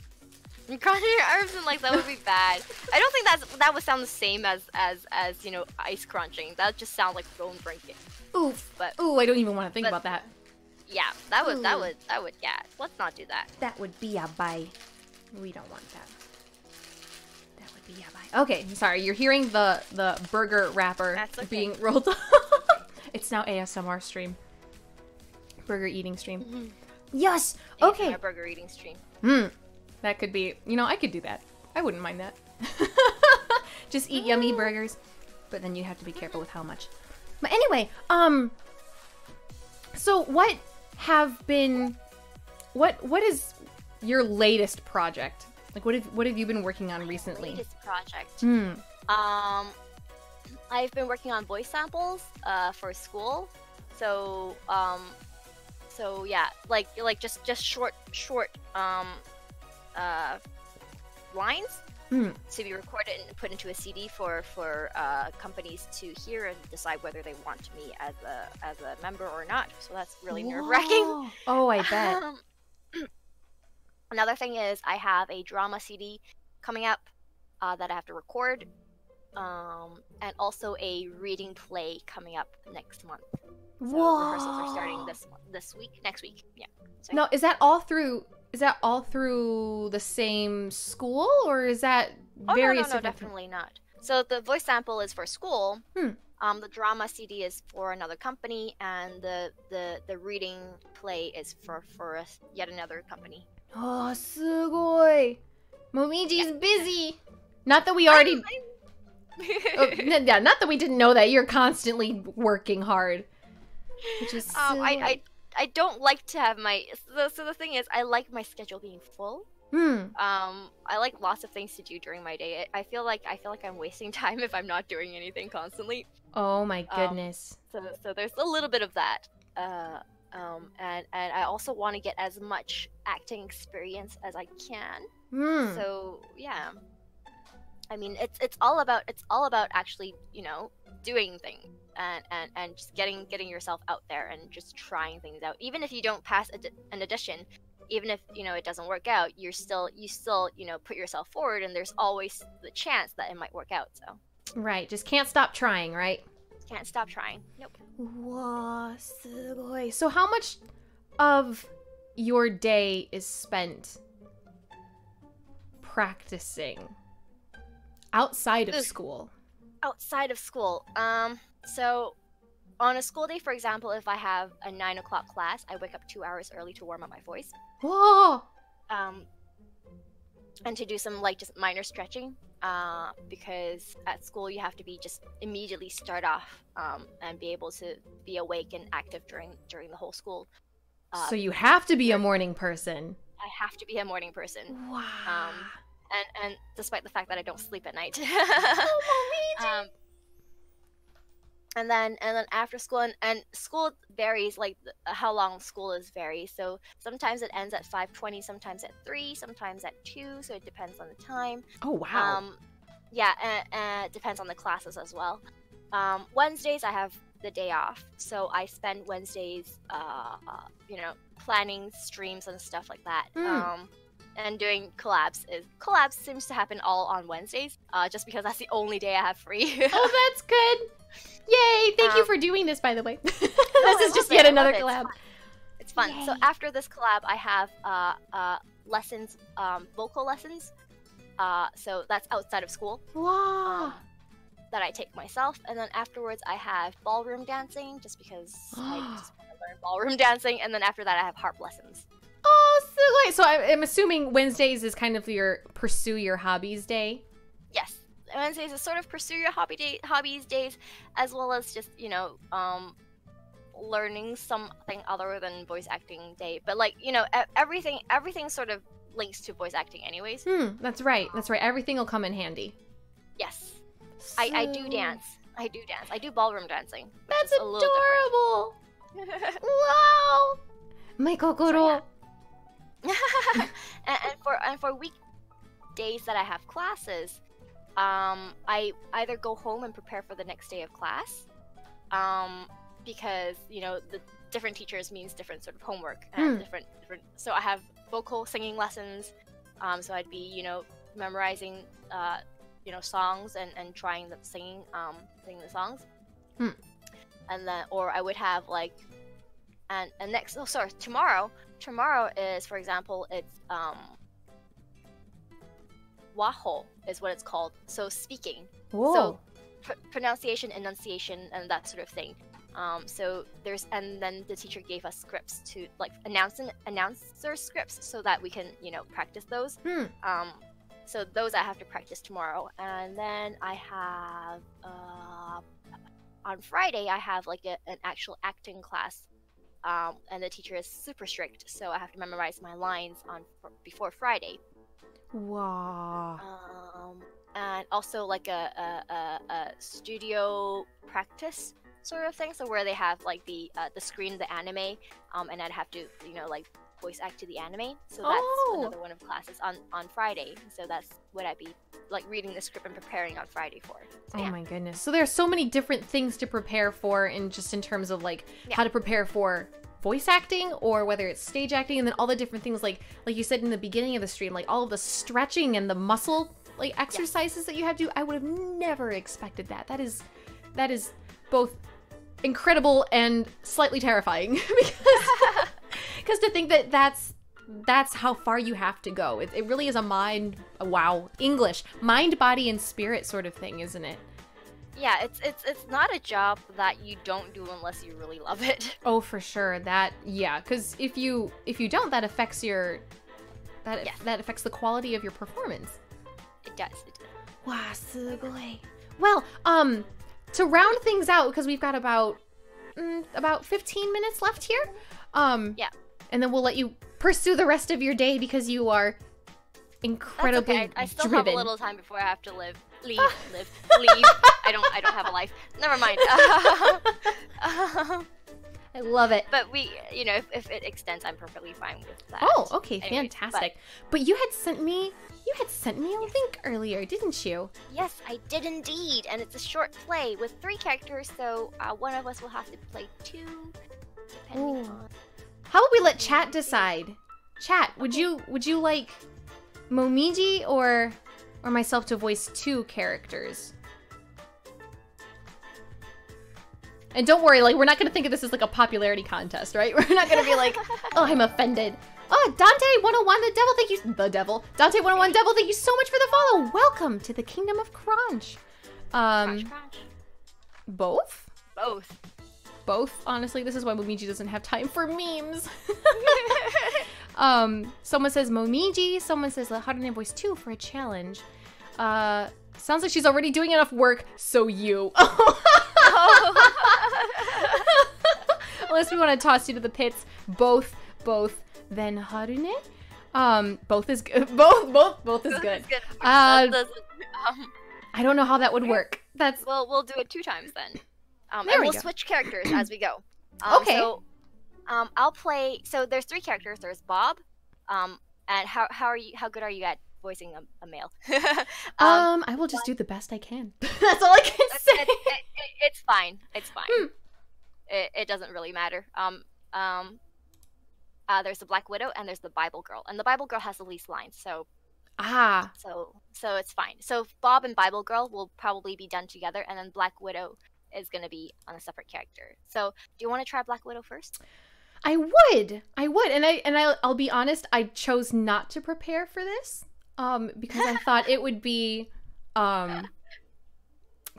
Crunch on your arms and legs, that would be bad. I don't think that would sound the same as ice crunching. That would just sound like bone breaking. Oof. Ooh, I don't even want to think about that. Yeah, that would, yeah. Let's not do that. That would be a bye. We don't want that. That would be a bye. Okay, sorry. You're hearing the burger wrapper being rolled. It's now ASMR stream. Burger eating stream. Yes. Okay. A burger eating stream. That could be. I could do that. I wouldn't mind that. Just eat yummy burgers, but then you have to be careful with how much. But anyway, so what is your latest project? Like, what have you been working on recently? Latest project. I've been working on voice samples for school. So yeah, like just short lines to be recorded and put into a CD for companies to hear and decide whether they want me as a member or not. So that's really nerve-wracking. Oh, I bet. Another thing is I have a drama CD coming up that I have to record, and also a reading play coming up next month. So rehearsals are starting next week. Yeah. So, no, is that all through is that all through the same school, or is that various? No, definitely not. So the voice sample is for school. The drama CD is for another company, and the reading play is for yet another company. Oh, すごい. Momiji's busy. Not that we already. Not that we didn't know that you're constantly working hard. Which is I don't like to have my so the thing is I like my schedule being full. I like lots of things to do during my day. I feel like I'm wasting time if I'm not doing anything constantly. Oh my goodness. So there's a little bit of that. And I also want to get as much acting experience as I can. So yeah. I mean, it's all about actually, you know, doing things and just getting yourself out there and just trying things out. Even if you don't pass an audition, even if, you know, it doesn't work out, you still, you know, put yourself forward, and there's always the chance that it might work out. So right, just can't stop trying, right? Can't stop trying. Nope. Wow, すごい. So how much of your day is spent practicing outside of school? Outside of school. So on a school day, for example, if I have a 9 o'clock class, I wake up 2 hours early to warm up my voice. Whoa! And to do some like just minor stretching, because at school you have to be just immediately start off and be able to be awake and active during the whole school. So you have to be a morning person. I have to be a morning person. Wow. And despite the fact that I don't sleep at night. And then after school, and school varies, like how long school is varies. So sometimes it ends at 5:20, sometimes at 3, sometimes at 2. So it depends on the time. Oh wow. Yeah, and it depends on the classes as well. Wednesdays I have the day off, so I spend Wednesdays, you know, planning streams and stuff like that. And doing collabs. Collabs seems to happen all on Wednesdays, just because that's the only day I have free. Oh, that's good. Yay! Thank you for doing this, by the way. This is just yet another collab. It's fun. Yay. So after this collab, I have lessons, vocal lessons. So that's outside of school. Wow. That I take myself, and then afterwards I have ballroom dancing, just because I just want to learn ballroom dancing, and then after that I have harp lessons. Oh, so great. So I'm assuming Wednesdays is kind of your pursue your hobbies day. Yes. Wednesdays is sort of pursue your hobbies days, as well as just, you know, learning something other than voice acting day. But like, you know, everything sort of links to voice acting anyways. That's right. That's right. Everything will come in handy. Yes. I do dance. I do ballroom dancing. That's adorable. Wow. My kokoro. So, yeah. and for weekdays that I have classes, I either go home and prepare for the next day of class, because, you know, the different teachers means different sort of homework and different. So I have vocal singing lessons, so I'd be, you know, memorizing, you know, songs and trying the singing the songs, and then, or I would have like, and next, oh sorry, tomorrow is, for example, it's waho is what it's called. So speaking. Whoa. So pronunciation, enunciation, and that sort of thing. So there's, and then the teacher gave us scripts to like announcer scripts so that we can, you know, practice those. So those I have to practice tomorrow, and then I have on Friday I have like an actual acting class, and the teacher is super strict, so I have to memorize my lines before Friday. Wow. And also like a studio practice sort of thing, so where they have like the screen, the anime, and I'd have to, you know, like voice act to the anime. So that's another one of classes on Friday. So that's what I'd be like reading the script and preparing on Friday for. So, oh my goodness. So there's so many different things to prepare for, in just in terms of like how to prepare for voice acting, or whether it's stage acting, and then all the different things like you said in the beginning of the stream, like all of the stretching and the muscle like exercises that you have to do. I would have never expected that. That is both incredible and slightly terrifying because to think that that's that's how far you have to go. It really is a mind, wow, English, mind, body, and spirit sort of thing, isn't it? Yeah, it's not a job that you don't do unless you really love it. Oh, for sure. That, yeah, because if you don't, that affects your, that affects the quality of your performance. It does. It does. Wow, すごい. Well, to round things out, because we've got about 15 minutes left here. Yeah. And then we'll let you pursue the rest of your day because you are incredibly That's okay. I still driven. have a little time before I have to leave. I don't have a life. Never mind. I love it. But if it extends, I'm perfectly fine with that. Oh, okay, anyway, fantastic. But you had sent me a link earlier, didn't you? Yes, I did indeed, and it's a short play with 3 characters, so one of us will have to play 2, depending on. How about we let chat decide? Chat, would you like Momiji or myself to voice 2 characters? And don't worry, like, we're not gonna think of this as like a popularity contest, right? We're not gonna be like, oh, I'm offended. Oh, Dante101 the devil. Dante101 devil, thank you so much for the follow. Welcome to the kingdom of Crunch. Crunch. Both? Both. Honestly, this is why Momiji doesn't have time for memes. Someone says Momiji. Someone says let Harune voice 2 for a challenge. Sounds like she's already doing enough work, so you. Unless we want to toss you to the pits. Both, then Harune. Both is good. Both is good. I don't know how that would work. Well, we'll do it 2 times then. And we'll switch characters as we go. Okay. So, I'll play. So there's 3 characters. There's Bob. And how good are you at voicing a male? I will just do the best I can. That's all I can say. It's fine. It's fine. It doesn't really matter. There's the Black Widow and there's the Bible Girl, and the Bible Girl has the least lines. So it's fine. So Bob and Bible Girl will probably be done together, and then Black Widow is gonna be on a separate character. So do you want to try Black Widow first? I would, and I'll be honest. I chose not to prepare for this, because I thought it would be, because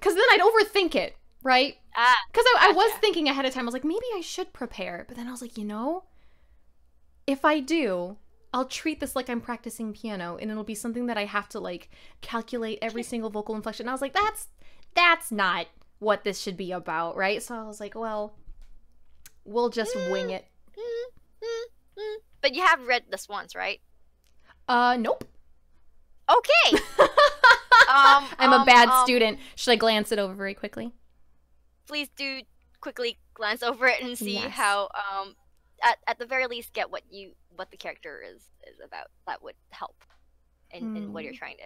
then I'd overthink it, right? Because I was thinking ahead of time. I was like, maybe I should prepare, but then I was like, if I do, I'll treat this like I'm practicing piano, and it'll be something that I have to like calculate every single vocal inflection. And I was like, that's not what this should be about, right? So I was like, well, we'll just wing it. But you have read this once, right? Nope. Okay. I'm a bad student. Should I glance it over very quickly? Please do quickly glance over it and see how, at the very least, get what the character is about. That would help in what you're trying to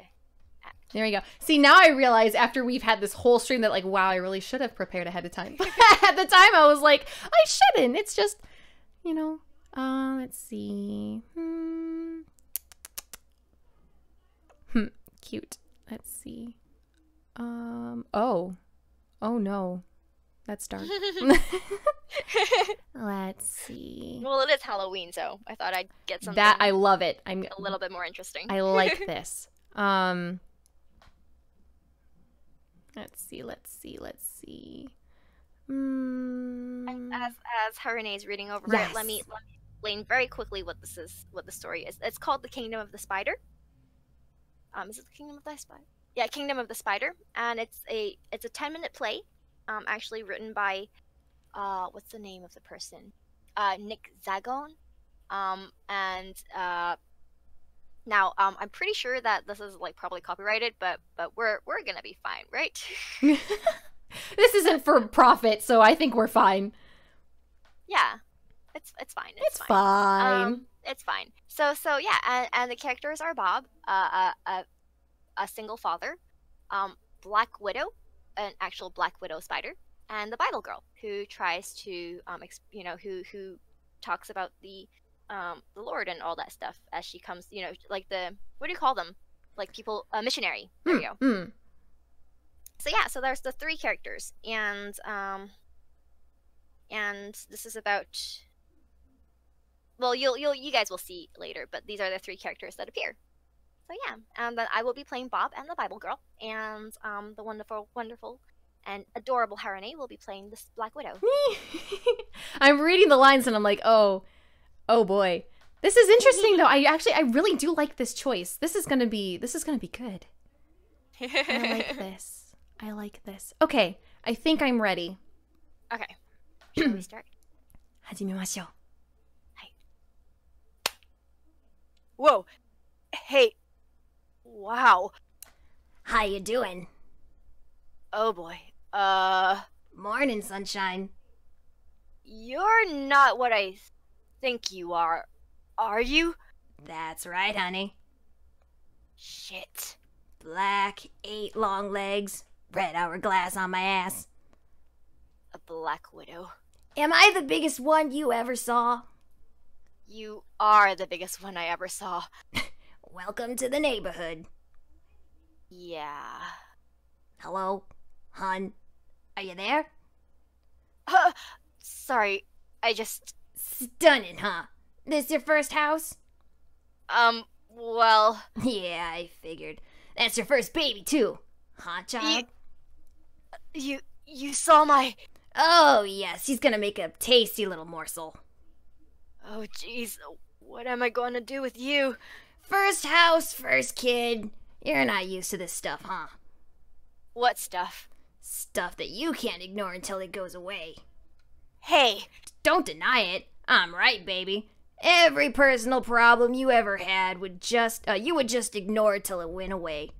act. There we go. See, now I realize after we've had this whole stream that, like, wow, I really should have prepared ahead of time. At the time, I was like, I shouldn't. It's just, let's see. Cute. Let's see. Oh no. That's dark. Let's see. Well, it is Halloween, so I thought I'd get something. That, I love it. I'm a little bit more interesting. I like this. Let's see. As Harune is reading over it, let me explain very quickly what the story is. It's called The Kingdom of the Spider. Is it The Kingdom of the Spider? Yeah, Kingdom of the Spider, and it's a 10-minute play, actually written by what's the name of the person? Nick Zagon. Now, I'm pretty sure that this is like probably copyrighted, but we're gonna be fine, right? This isn't for profit, so I think we're fine. Yeah, it's fine. It's fine. It's fine. So yeah, and the characters are Bob, a single father, Black Widow, an actual Black Widow spider, and the Bible Girl, who tries to who talks about the Lord and all that stuff as she comes, like what do you call them? Like people, missionary. There you go. So yeah, so there's the 3 characters, and this is about well, you guys will see later, but these are the 3 characters that appear. So yeah, and then I will be playing Bob and the Bible Girl, and the wonderful and adorable Harune will be playing this Black Widow. I'm reading the lines and I'm like, oh boy. This is interesting though. I really do like this choice. This is gonna be good. I like this. Okay, I think I'm ready. Okay. Shall we start? 始めましょう. Whoa. Hey. Wow. How you doing? Oh boy. Morning, sunshine. You're not what I think you are you? That's right, honey. Shit. Black, 8 long legs, red hourglass on my ass. A Black Widow. Am I the biggest one you ever saw? You are the biggest one I ever saw. Welcome to the neighborhood. Yeah. Hello, hun. Are you there? Sorry, I just... Stunning, huh? This your first house? Well... Yeah, I figured. That's your first baby, too. Huh, child? You saw my... Oh, yes, he's gonna make a tasty little morsel. Oh, jeez. What am I going to do with you? First house, first kid. You're not used to this stuff, huh? What stuff? Stuff that you can't ignore until it goes away. Hey! Don't deny it. I'm right, baby. Every personal problem you ever had you would just ignore it till it went away.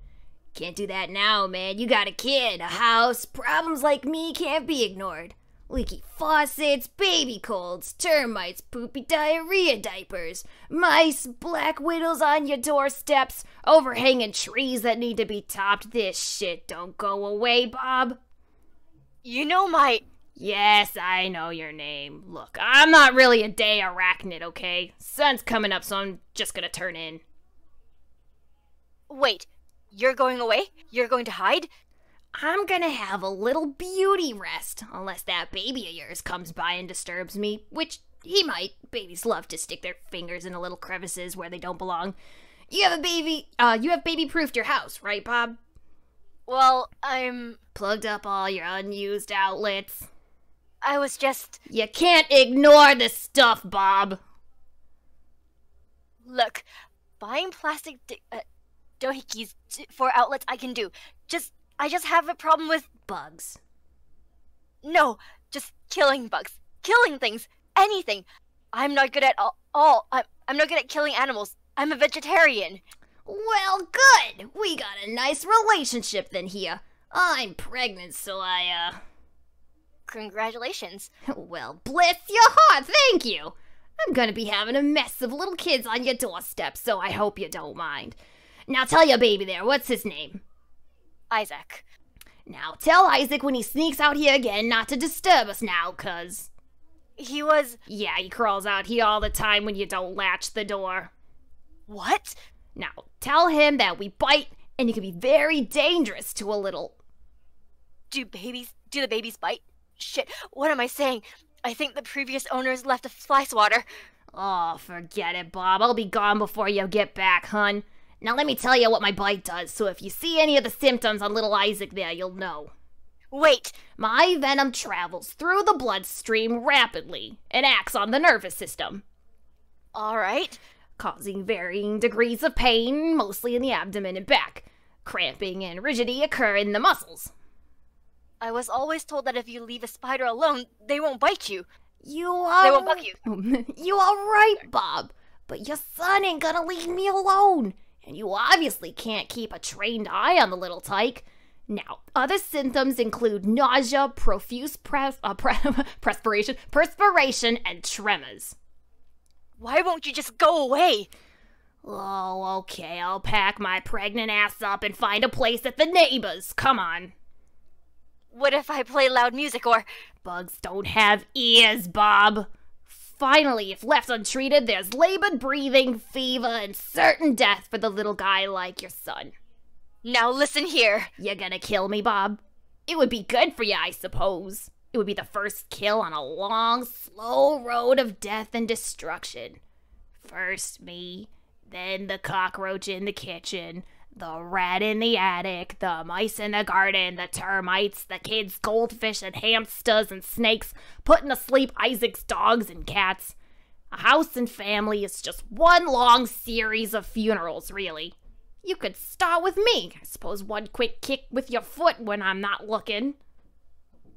Can't do that now, man. You got a kid, a house. Problems like me can't be ignored. Leaky faucets, baby colds, termites, poopy diarrhea diapers, mice, black widows on your doorsteps, overhanging trees that need to be topped. This shit don't go away, Bob. You know my... Yes, I know your name. Look, I'm not really a day arachnid, okay? Sun's coming up, so I'm just gonna turn in. Wait, you're going away? You're going to hide? I'm gonna have a little beauty rest, unless that baby of yours comes by and disturbs me, which he might. Babies love to stick their fingers into little crevices where they don't belong. You have baby-proofed your house, right, Bob? Well, I'm... Plugged up all your unused outlets. I was just... You can't ignore this stuff, Bob. Look, buying plastic doohickeys for outlets I can do. I just have a problem with... Bugs. No, just killing bugs. Killing things. Anything. I'm not good at all. I'm not good at killing animals. I'm a vegetarian. Well, good. We got a nice relationship then here. I'm pregnant, so Congratulations. Well, bless your heart, thank you. I'm gonna be having a mess of little kids on your doorstep, so I hope you don't mind. Now tell your baby there, what's his name? Isaac. Now tell Isaac when he sneaks out here again not to disturb us now, cuz... He was... Yeah, he crawls out here all the time when you don't latch the door. What? Now, tell him that we bite, and he can be very dangerous to a little... Do the babies bite? Shit, what am I saying? I think the previous owners left a fly swatter. Oh, forget it, Bob. I'll be gone before you get back, hun. Now let me tell you what my bite does, so if you see any of the symptoms on little Isaac there, you'll know. Wait! My venom travels through the bloodstream rapidly and acts on the nervous system. Alright. Causing varying degrees of pain, mostly in the abdomen and back. Cramping and rigidity occur in the muscles. I was always told that if you leave a spider alone, they won't bite you. They won't bug you. You are right, Bob. But your son ain't gonna leave me alone. And you obviously can't keep a trained eye on the little tyke. Now, other symptoms include nausea, profuse perspiration, and tremors. Why won't you just go away? Oh, okay, I'll pack my pregnant ass up and find a place at the neighbors. Come on. What if I play loud music or... Bugs don't have ears, Bob. Finally, if left untreated, there's labored breathing, fever, and certain death for the little guy like your son. Now listen here. You gonna kill me, Bob? It would be good for you, I suppose. It would be the first kill on a long, slow road of death and destruction. First me, then the cockroach in the kitchen, the rat in the attic, the mice in the garden, the termites, the kids, goldfish and hamsters and snakes, putting to sleep Isaac's dogs and cats. A house and family is just one long series of funerals, really. You could start with me. I suppose one quick kick with your foot when I'm not looking.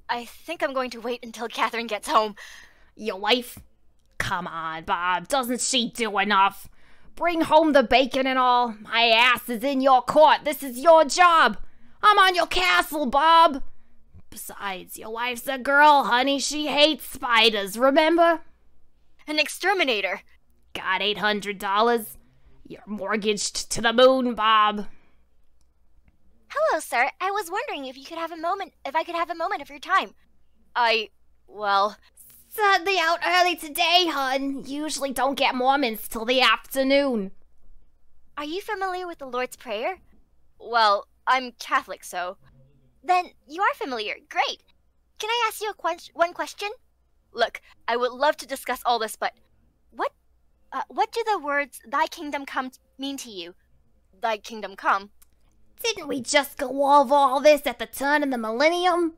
I think I'm going to wait until Catherine gets home. Your wife? Come on, Bob. Doesn't she do enough? Bring home the bacon and all. My ass is in your court. This is your job. I'm on your castle, Bob. Besides, your wife's a girl, honey. She hates spiders, remember? An exterminator. Got $800. You're mortgaged to the moon, Bob. Hello, sir. I was wondering if I could have a moment of your time. Suddenly out early today, hun. Usually don't get Mormons till the afternoon. Are you familiar with the Lord's Prayer? Well, I'm Catholic, so... Then you are familiar. Great. Can I ask you one question? Look, I would love to discuss all this, but... What do the words, Thy Kingdom Come, mean to you? Thy Kingdom Come? Didn't we just go over all this at the turn of the millennium?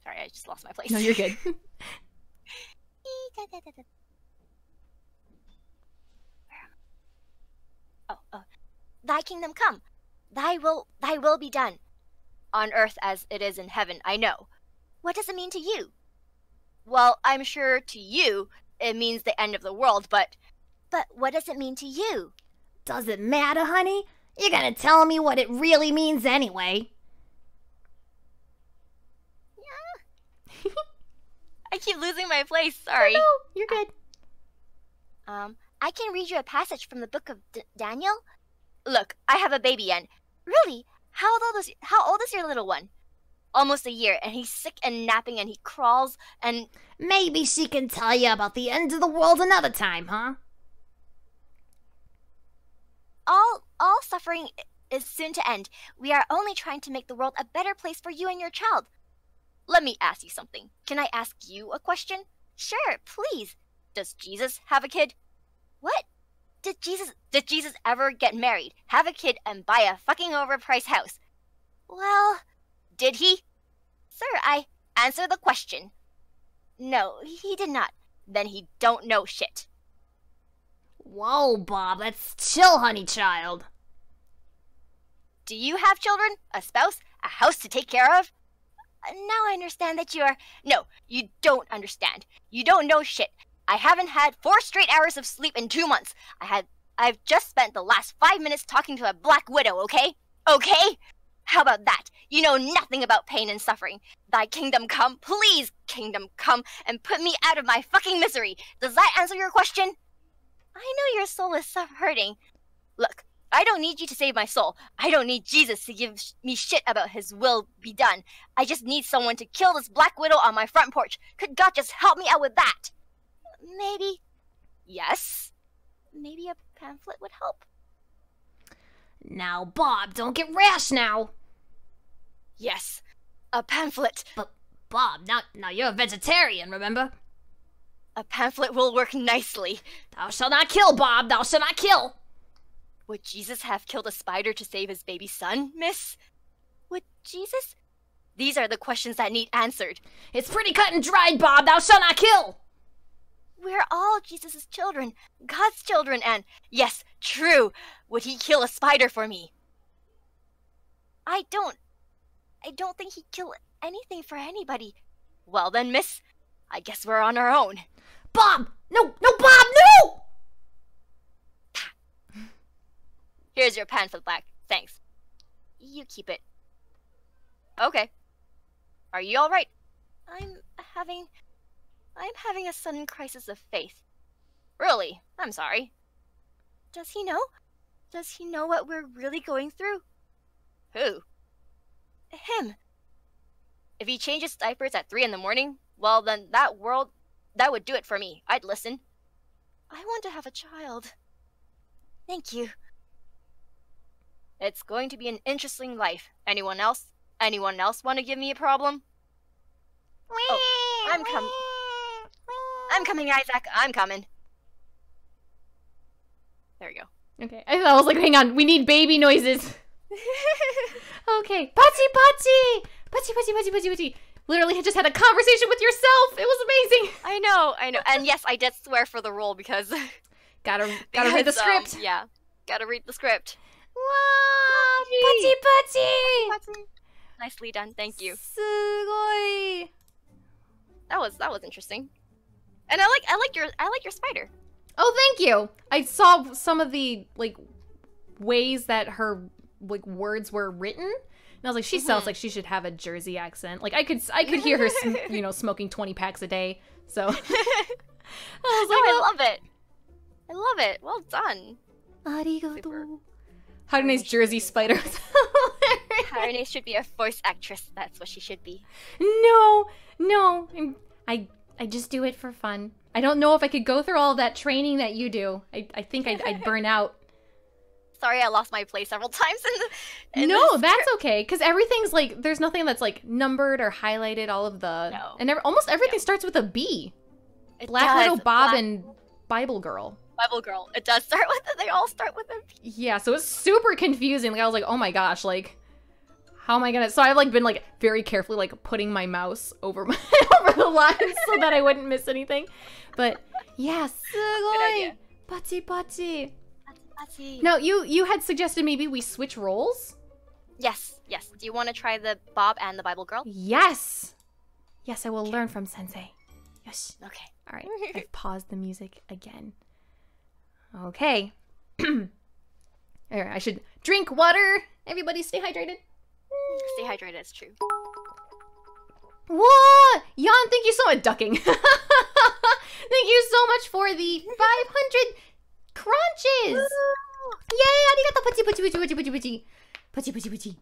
Sorry, I just lost my place. No, you're good. Thy kingdom come. Thy will be done. On earth as it is in heaven, I know. What does it mean to you? Well, I'm sure to you it means the end of the world, but what does it mean to you? Does it matter, honey? You're gonna tell me what it really means anyway. Yeah. I keep losing my place, sorry. Oh, no, you're good. I can read you a passage from the book of Daniel. Look, I have a baby and... Really? How old is your little one? Almost a year, and he's sick and napping, and he crawls, and... Maybe she can tell you about the end of the world another time, huh? All suffering is soon to end. We are only trying to make the world a better place for you and your child. Let me ask you something. Can I ask you a question? Sure, please. Does Jesus have a kid? What? Did Jesus ever get married, have a kid, and buy a fucking overpriced house? Well, did he? Sir, I answer the question. No, he did not. Then he don't know shit. Whoa, Bob, let's chill, honey child. Do you have children, a spouse, a house to take care of? Now I understand that you are... No, you don't understand. You don't know shit. I haven't had 4 straight hours of sleep in 2 months. I've just spent the last 5 minutes talking to a black widow, okay? Okay? How about that? You know nothing about pain and suffering. Thy kingdom come, please, kingdom come, and put me out of my fucking misery. Does that answer your question? I know your soul is hurting. Look, I don't need you to save my soul. I don't need Jesus to give me shit about his will be done. I just need someone to kill this black widow on my front porch. Could God just help me out with that? Maybe. Yes. Maybe a pamphlet would help. Now, Bob, don't get rash now. Yes, a pamphlet. But, Bob, now you're a vegetarian, remember? A pamphlet will work nicely. Thou shalt not kill, Bob. Thou shalt not kill. Would Jesus have killed a spider to save his baby son, miss? Would Jesus? These are the questions that need answered. It's pretty cut and dried, Bob. Thou shalt not kill. We're all Jesus' children, God's children, and yes, true, would he kill a spider for me? I don't think he'd kill anything for anybody. Well then, miss, I guess we're on our own. Bob! No, Bob, no! Here's your pamphlet back. Thanks. You keep it. Okay. Are you all right? I'm having a sudden crisis of faith. Really? I'm sorry. Does he know? Does he know what we're really going through? Who? Him. If he changes diapers at 3 in the morning, well then that would do it for me. I'd listen. I want to have a child. Thank you. It's going to be an interesting life. Anyone else? Anyone else want to give me a problem? Oh, I'm coming, Isaac. I'm coming. There we go. Okay. I was like, hang on, we need baby noises. Okay. Pachi, Pachi! Pachi, Pachi, Pachi, Pachi, Pachi. Literally just had a conversation with yourself. It was amazing. I know. And yes, I did swear for the role because... Gotta read the script. Yeah. Gotta read the script. Wow! Pachi, Pachi! Nicely done. Thank you. すごい. That was interesting. And I like your spider. Oh, thank you. I saw some of the like ways that her like words were written, and I was like, she sounds like she should have a Jersey accent. Like I could hear her, smoking 20 packs a day. So I was like, I love it. I love it. Well done. Arigato. Harune's Jersey spider. Harune should be a voice actress. That's what she should be. No. I just do it for fun. I don't know if I could go through all of that training that you do. I think I'd burn out. Sorry, I lost my place several times in No, that's okay. Because everything's like, there's nothing that's like numbered or highlighted. All of the... No. And almost everything starts with a B. It Black does. Widow, Bob, and Bible Girl. Bible Girl. It does start with it. They all start with a B. Yeah, so it's super confusing. Like I was like, oh my gosh, like... How am I gonna... So I've like been like very carefully like putting my mouse over over the lines so that I wouldn't miss anything. But yeah, sugoi. Pachi pachi. No, you had suggested maybe we switch roles? Yes. Do you want to try the Bob and the Bible Girl? Yes, I will learn from Sensei. Yosh. Okay. All right, I've paused the music again. Okay. I should drink water. Everybody stay hydrated. Stay hydrated, it's true. What? Jan, thank you so much. Ducking. Thank you so much for the 500 crunches. Yay! Arigato. Pachi, pachi, pachi, pachi, pachi, pachi. Pachi, pachi, pachi.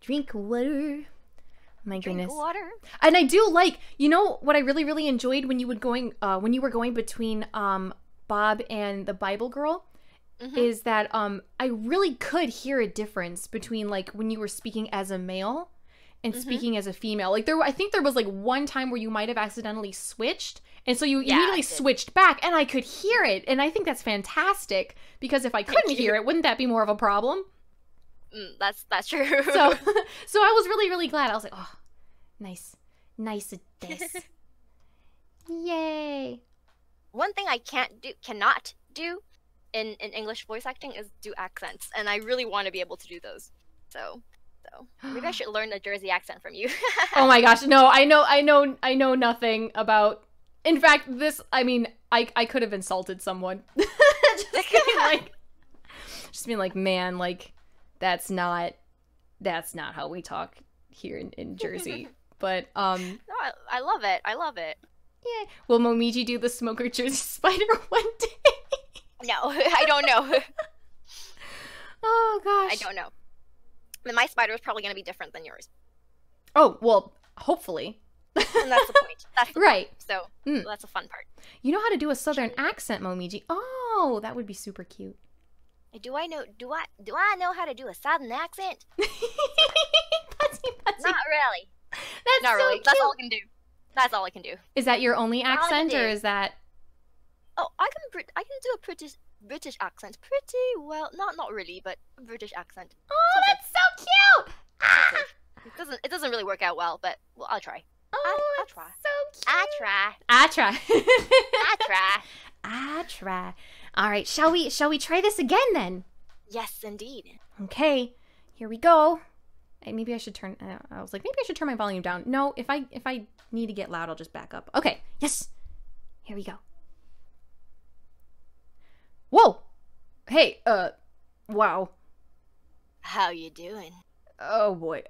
Drink water. My goodness. Drink water. And I do like, what I really, really enjoyed when you were going between Bob and the Bible Girl, is that I really could hear a difference between like when you were speaking as a male and speaking as a female. Like I think there was like one time where you might have accidentally switched, and so you immediately switched back, and I could hear it, and I think that's fantastic, because if I couldn't hear it, wouldn't that be more of a problem? That's true. So I was really, really glad. I was like, oh, nice at this. Yay. One thing I cannot do in English voice acting is do accents, and I really want to be able to do those. So maybe I should learn the Jersey accent from you. Oh my gosh, no, I know nothing about. In fact, I could have insulted someone. just being like, man, like that's not how we talk here in Jersey. But no, I love it. Yeah. Will Momiji do the smoker Jersey spider one day? No, I don't know. Oh gosh. I don't know. But my spider is probably going to be different than yours. Oh, well, hopefully. And that's the point. That's the right. point. So that's a fun part. You know how to do a southern accent, Momiji. Oh, that would be super cute. Do I know how to do a southern accent? Putty. Not really. That's not so really. Cute. That's all I can do. That's all I can do. Is that your only accent, or is that? Oh, I can do a British accent pretty well. Not really, but a British accent. Oh, that's so cute. Ah! It doesn't really work out well, but I'll try. Oh, I'll try. So cute. I try. All right, shall we try this again then? Yes, indeed. Okay, here we go. Maybe I should turn. I was like, maybe I should turn my volume down. No, if I need to get loud, I'll just back up. Okay, yes. Here we go. Whoa! Hey, wow. How you doing? Oh boy.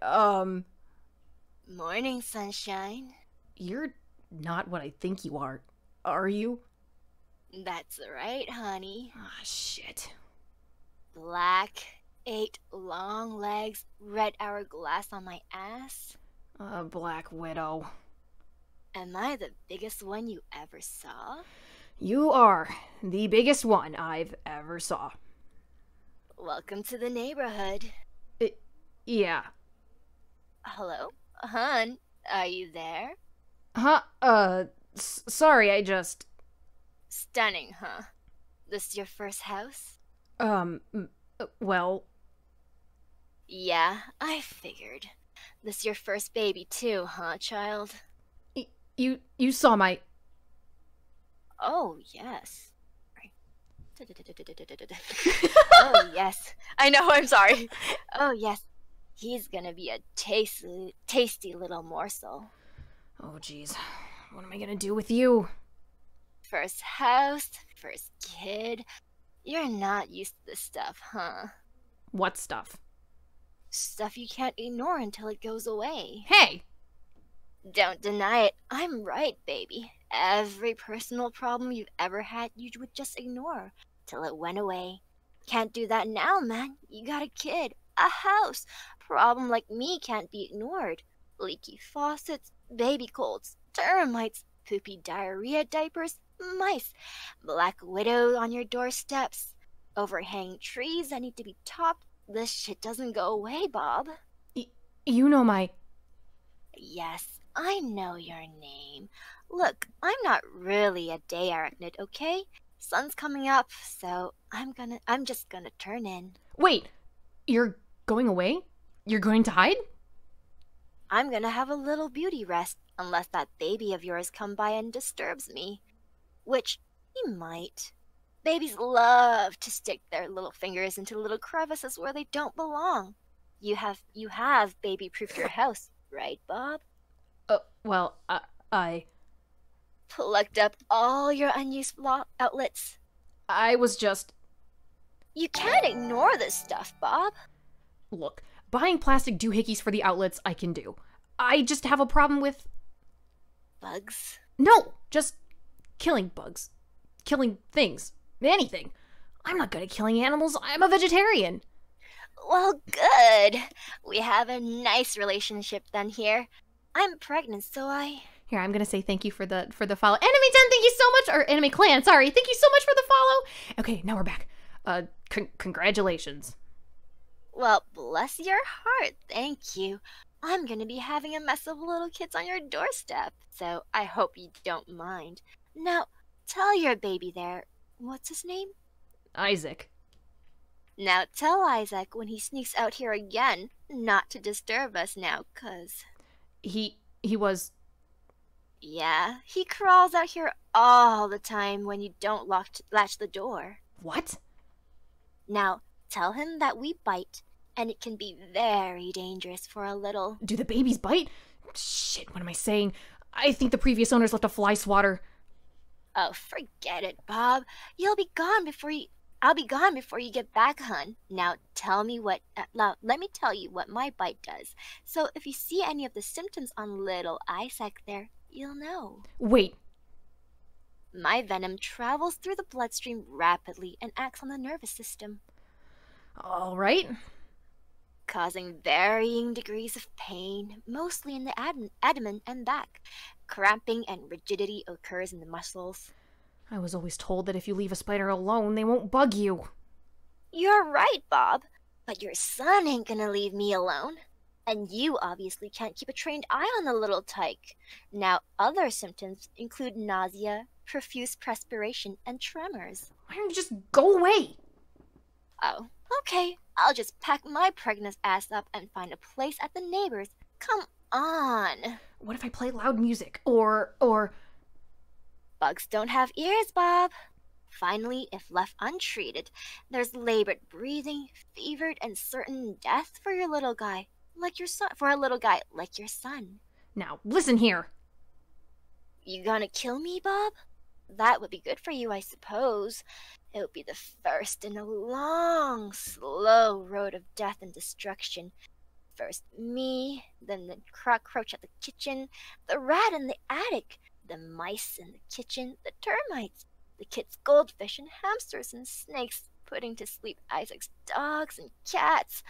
Morning, sunshine. You're not what I think you are you? That's right, honey. Ah, shit. Black, 8 long legs, red hourglass on my ass. Black Widow. Am I the biggest one you ever saw? You are the biggest one I've ever saw. Welcome to the neighborhood. Yeah. Hello? Hun, are you there? Sorry, I just... Stunning, huh? This your first house? Well... Yeah, I figured. This your first baby too, huh, child? You saw my... Oh, yes. Oh, yes. I know, I'm sorry. Oh, yes. He's gonna be a tasty little morsel. Oh, jeez. What am I gonna do with you? First house, first kid. You're not used to this stuff, huh? What stuff? Stuff you can't ignore until it goes away. Hey! Don't deny it. I'm right, baby. Every personal problem you've ever had, you would just ignore till it went away. Can't do that now, man. You got a kid, a house. Problem like me can't be ignored. Leaky faucets, baby colds, termites, poopy diarrhea diapers, mice, black widow on your doorsteps, overhanging trees that need to be topped. This shit doesn't go away, Bob. You know my... Yes, I know your name. Look, I'm not really a day arachnid, okay? Sun's coming up, so I'm just gonna turn in. Wait! You're going away? You're going to hide? I'm gonna have a little beauty rest, unless that baby of yours come by and disturbs me. Which he might. Babies love to stick their little fingers into little crevices where they don't belong. You have baby-proofed your house, right, Bob? Well, I... Plugged up all your unused outlets. I was just... You can't ignore this stuff, Bob. Look, buying plastic doohickeys for the outlets I can do. I just have a problem with... Bugs? No! Just killing bugs. Killing things. Anything. I'm not good at killing animals. I'm a vegetarian. Well, good. We have a nice relationship then here. I'm pregnant, so Here, I'm gonna say thank you for the follow. Enemy 10, thank you so much! Or Enemy Clan, sorry. Thank you so much for the follow! Okay, now we're back. Congratulations. Well, bless your heart, thank you. I'm gonna be having a mess of little kids on your doorstep, so I hope you don't mind. Now, tell your baby there, what's his name? Isaac. Now tell Isaac when he sneaks out here again, not to disturb us now, 'cause... He was... Yeah, he crawls out here all the time when you don't latch the door. What? Now, tell him that we bite, and it can be very dangerous for a little... Do the babies bite? Shit, what am I saying? I think the previous owners left a fly swatter. Oh, forget it, Bob. I'll be gone before you get back, hun. Now, let me tell you what my bite does. So if you see any of the symptoms on little Isaac there, you'll know. Wait. My venom travels through the bloodstream rapidly and acts on the nervous system. All right. Causing varying degrees of pain, mostly in the abdomen and back. Cramping and rigidity occurs in the muscles. I was always told that if you leave a spider alone, they won't bug you. You're right, Bob. But your son ain't gonna leave me alone. And you obviously can't keep a trained eye on the little tyke. Now, other symptoms include nausea, profuse perspiration, and tremors. Why don't you just go away? Oh, okay. I'll just pack my pregnant ass up and find a place at the neighbors. Come on. What if I play loud music? Or... Bugs don't have ears, Bob. Finally, if left untreated, there's labored breathing, fevered, and certain death for your little guy, like your son. For a little guy like your son. Now, listen here. You gonna kill me, Bob? That would be good for you, I suppose. It would be the first in a long, slow road of death and destruction. First me, then the cockroach at the kitchen, the rat in the attic, the mice in the kitchen, the termites, the kids' goldfish and hamsters and snakes, putting to sleep Isaac's dogs and cats.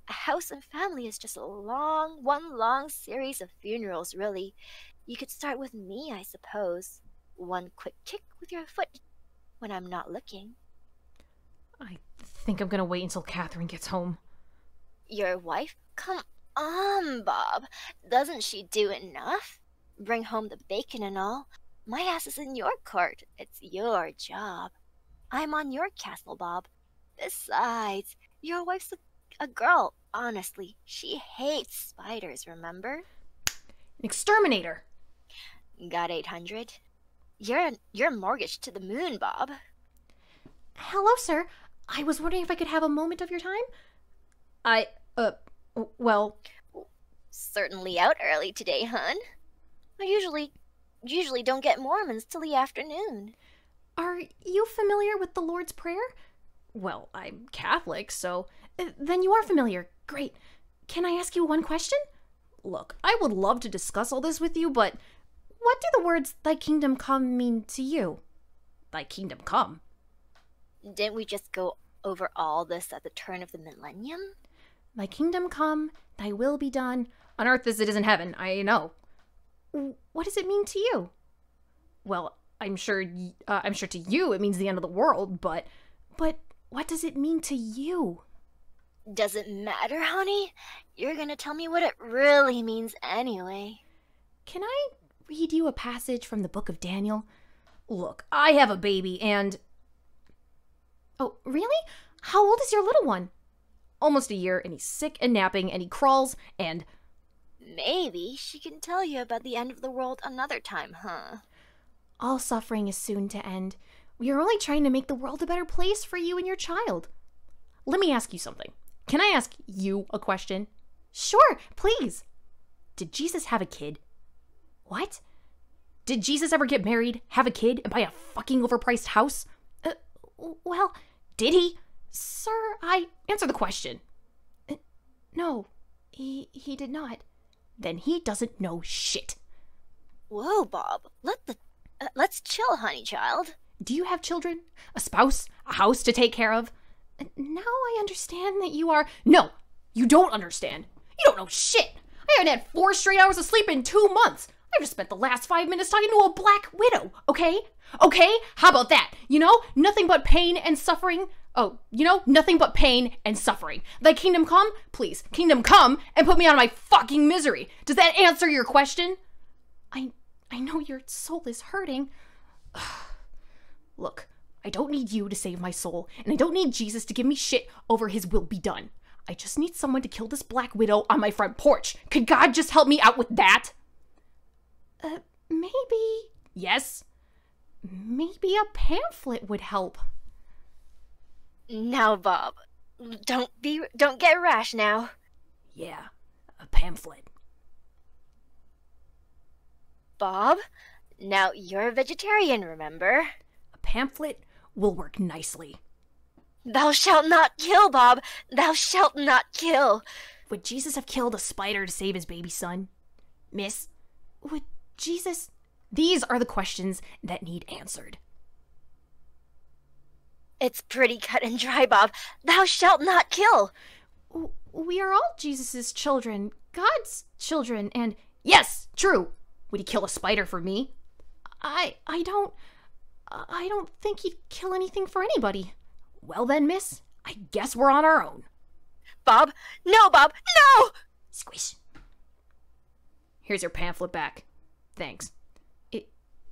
A house and family is just one long series of funerals, really. You could start with me, I suppose. One quick kick with your foot when I'm not looking. I think I'm gonna wait until Catherine gets home. Your wife? Come on, Bob. Doesn't she do enough? Bring home the bacon and all. My ass is in your court. It's your job. I'm on your castle, Bob. Besides, your wife's a girl. Honestly, she hates spiders, remember? An exterminator. Got 800? You're mortgaged to the moon, Bob. Hello, sir. I was wondering if I could have a moment of your time? Well... Certainly out early today, hun. I usually don't get Mormons till the afternoon. Are you familiar with the Lord's Prayer? Well, I'm Catholic, so... Then you are familiar. Great. Can I ask you one question? Look, I would love to discuss all this with you, but what do the words, thy kingdom come, mean to you? Thy kingdom come? Didn't we just go over all this at the turn of the millennium? Thy kingdom come, thy will be done, on earth as it is in heaven, I know. What does it mean to you? Well, I'm sure to you it means the end of the world, but what does it mean to you? Doesn't matter, honey. You're gonna tell me what it really means anyway. Can I read you a passage from the book of Daniel? Look, I have a baby and... Oh, really? How old is your little one? Almost a year, and he's sick and napping, and he crawls, and... Maybe she can tell you about the end of the world another time, huh? All suffering is soon to end. We are only trying to make the world a better place for you and your child. Let me ask you something. Can I ask you a question? Sure, please. Did Jesus have a kid? What? Did Jesus ever get married, have a kid, and buy a fucking overpriced house? Well, did he? Sir, answer the question. No, he did not. Then he doesn't know shit. Whoa, Bob. Let's chill, honey child. Do you have children? A spouse? A house to take care of? Now I understand that you are... No, you don't understand. You don't know shit. I haven't had 4 straight hours of sleep in 2 months. I just spent the last 5 minutes talking to a black widow, okay? Okay? How about that? You know, nothing but pain and suffering. Oh, you know, nothing but pain and suffering. Thy kingdom come? Please, kingdom come and put me out of my fucking misery. Does that answer your question? I know your soul is hurting. Look, I don't need you to save my soul, and I don't need Jesus to give me shit over his will be done. I just need someone to kill this black widow on my front porch. Could God just help me out with that? Maybe... Yes? Maybe a pamphlet would help. Now, Bob, don't get rash now. Yeah, a pamphlet. Bob, now you're a vegetarian, remember? A pamphlet will work nicely. Thou shalt not kill, Bob. Thou shalt not kill. Would Jesus have killed a spider to save his baby son? Miss, would Jesus... These are the questions that need answered. It's pretty cut and dry, Bob. Thou shalt not kill. We are all Jesus' children, God's children, and... Yes, true. Would he kill a spider for me? I don't think he'd kill anything for anybody. Well then, miss, I guess we're on our own. Bob! No, Bob! No! Squish. Here's your pamphlet back. Thanks.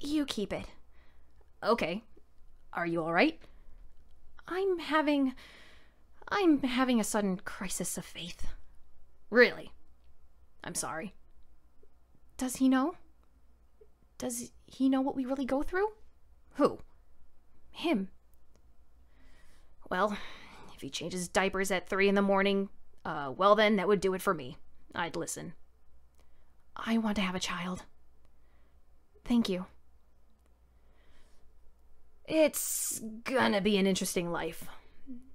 You keep it. Okay. Are you all right? I'm having a sudden crisis of faith. Really? I'm sorry. Does he know? Does he know what we really go through? Who? Him. Well, if he changes diapers at 3 a.m, well then, that would do it for me. I'd listen. I want to have a child. Thank you. It's gonna be an interesting life.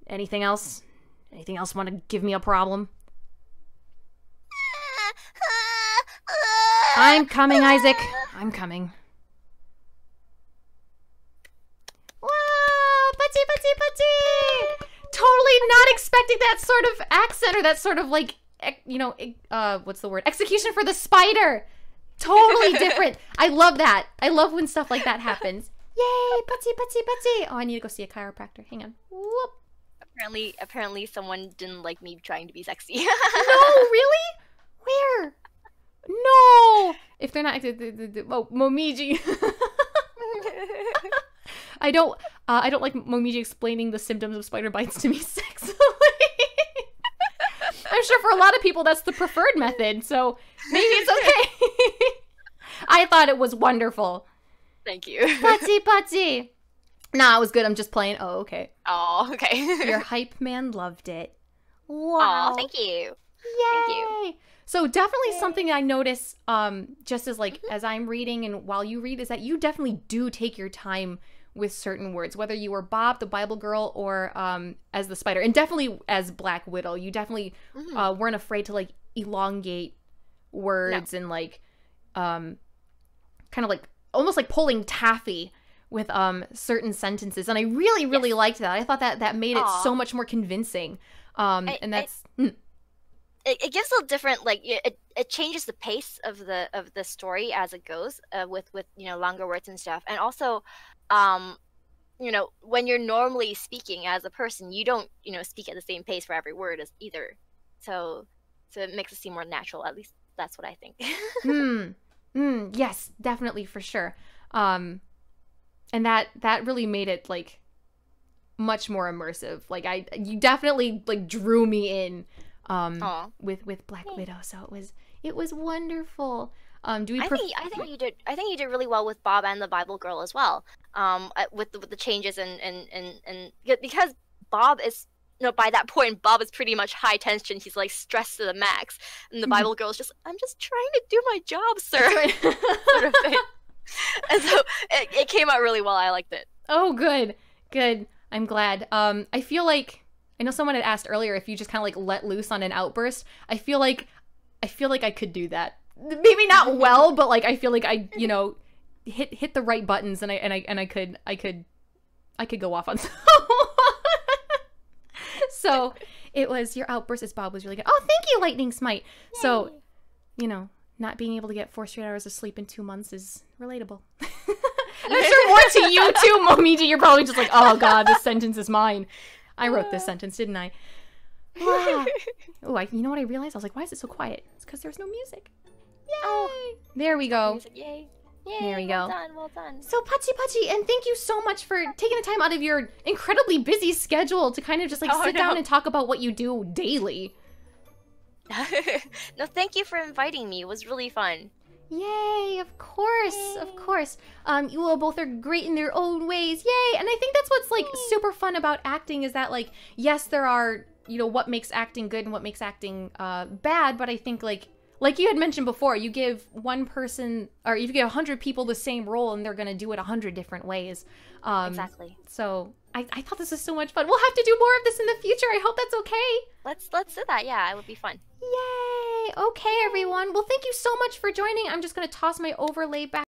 Anything else? Anything else want to give me a problem? I'm coming, Isaac. I'm coming. Whoa! Putty, putty, putty! Totally not expecting that sort of accent or that sort of, like, you know, what's the word? Execution for the spider! Totally different. I love that. I love when stuff like that happens. Yay! Putty, putty, putty! Oh, I need to go see a chiropractor. Hang on. Whoop. Apparently someone didn't like me trying to be sexy. No, really? Where? No! If they're not... Oh, Momiji. I don't like Momiji explaining the symptoms of spider bites to me sexually. I'm sure for a lot of people that's the preferred method, so maybe it's okay. I thought it was wonderful. Thank you. Patsy. Nah, it was good. I'm just playing. Oh, okay. Oh, okay. Your hype man loved it. Wow. Wow. Thank you. Yay. Thank you. So definitely something I notice, just as like as I'm reading and while you read, is that you definitely do take your time with certain words, whether you were Bob, the Bible girl, or as the spider, and definitely as Black Widow. You definitely weren't afraid to like elongate words and like kind of like almost like pulling taffy with certain sentences, and I really liked that. I thought that made it so much more convincing. And that's it gives a different, like, it changes the pace of the story as it goes, with you know, longer words and stuff. And also, you know, when you're normally speaking as a person, you don't, you know, speak at the same pace for every word as either. So it makes it seem more natural. At least that's what I think. Yes, definitely, for sure. And that really made it like much more immersive. Like you definitely like drew me in with Black Widow. So it was wonderful. I think you did really well with Bob and the Bible girl as well. With the changes and because Bob is, you know, by that point Bob is pretty much high tension. He's like stressed to the max, and the Bible girl is just, I'm just trying to do my job, sir. Right. Sort of thing. And so it came out really well. I liked it. Oh, good. I'm glad. I feel like, I know someone had asked earlier if you just kind of like let loose on an outburst. I feel like I could do that. Maybe not well, but like I feel like I, you know, hit the right buttons, and I could go off on someone. So it was, your outburst as Bob was really good. Oh, thank you, Lightning Smite. Yay. So, you know, not being able to get 4 straight hours of sleep in 2 months is relatable. I'm sure more to you too, Momiji. You're probably just like, oh god, this sentence is mine. I wrote this sentence, didn't I? Oh, you know what I realized? I was like, why is it so quiet? It's because there's no music. Yay! Oh, there we go. Music, yay. Yay, there we go. Well done. So Pachi, and thank you so much for taking the time out of your incredibly busy schedule to kind of just like sit down and talk about what you do daily. No, thank you for inviting me. It was really fun. Yay, of course, yay. Of course. You all both are great in their own ways. Yay! And I think that's what's like super fun about acting, is that like, yes, there are, you know, what makes acting good and what makes acting bad, but I think like you had mentioned before, you give one person, or you give 100 people the same role and they're gonna do it 100 different ways. Exactly. So I thought this was so much fun. We'll have to do more of this in the future. I hope that's okay. Let's do that. Yeah, it would be fun. Yay! Okay, everyone. Well, thank you so much for joining. I'm just gonna toss my overlay back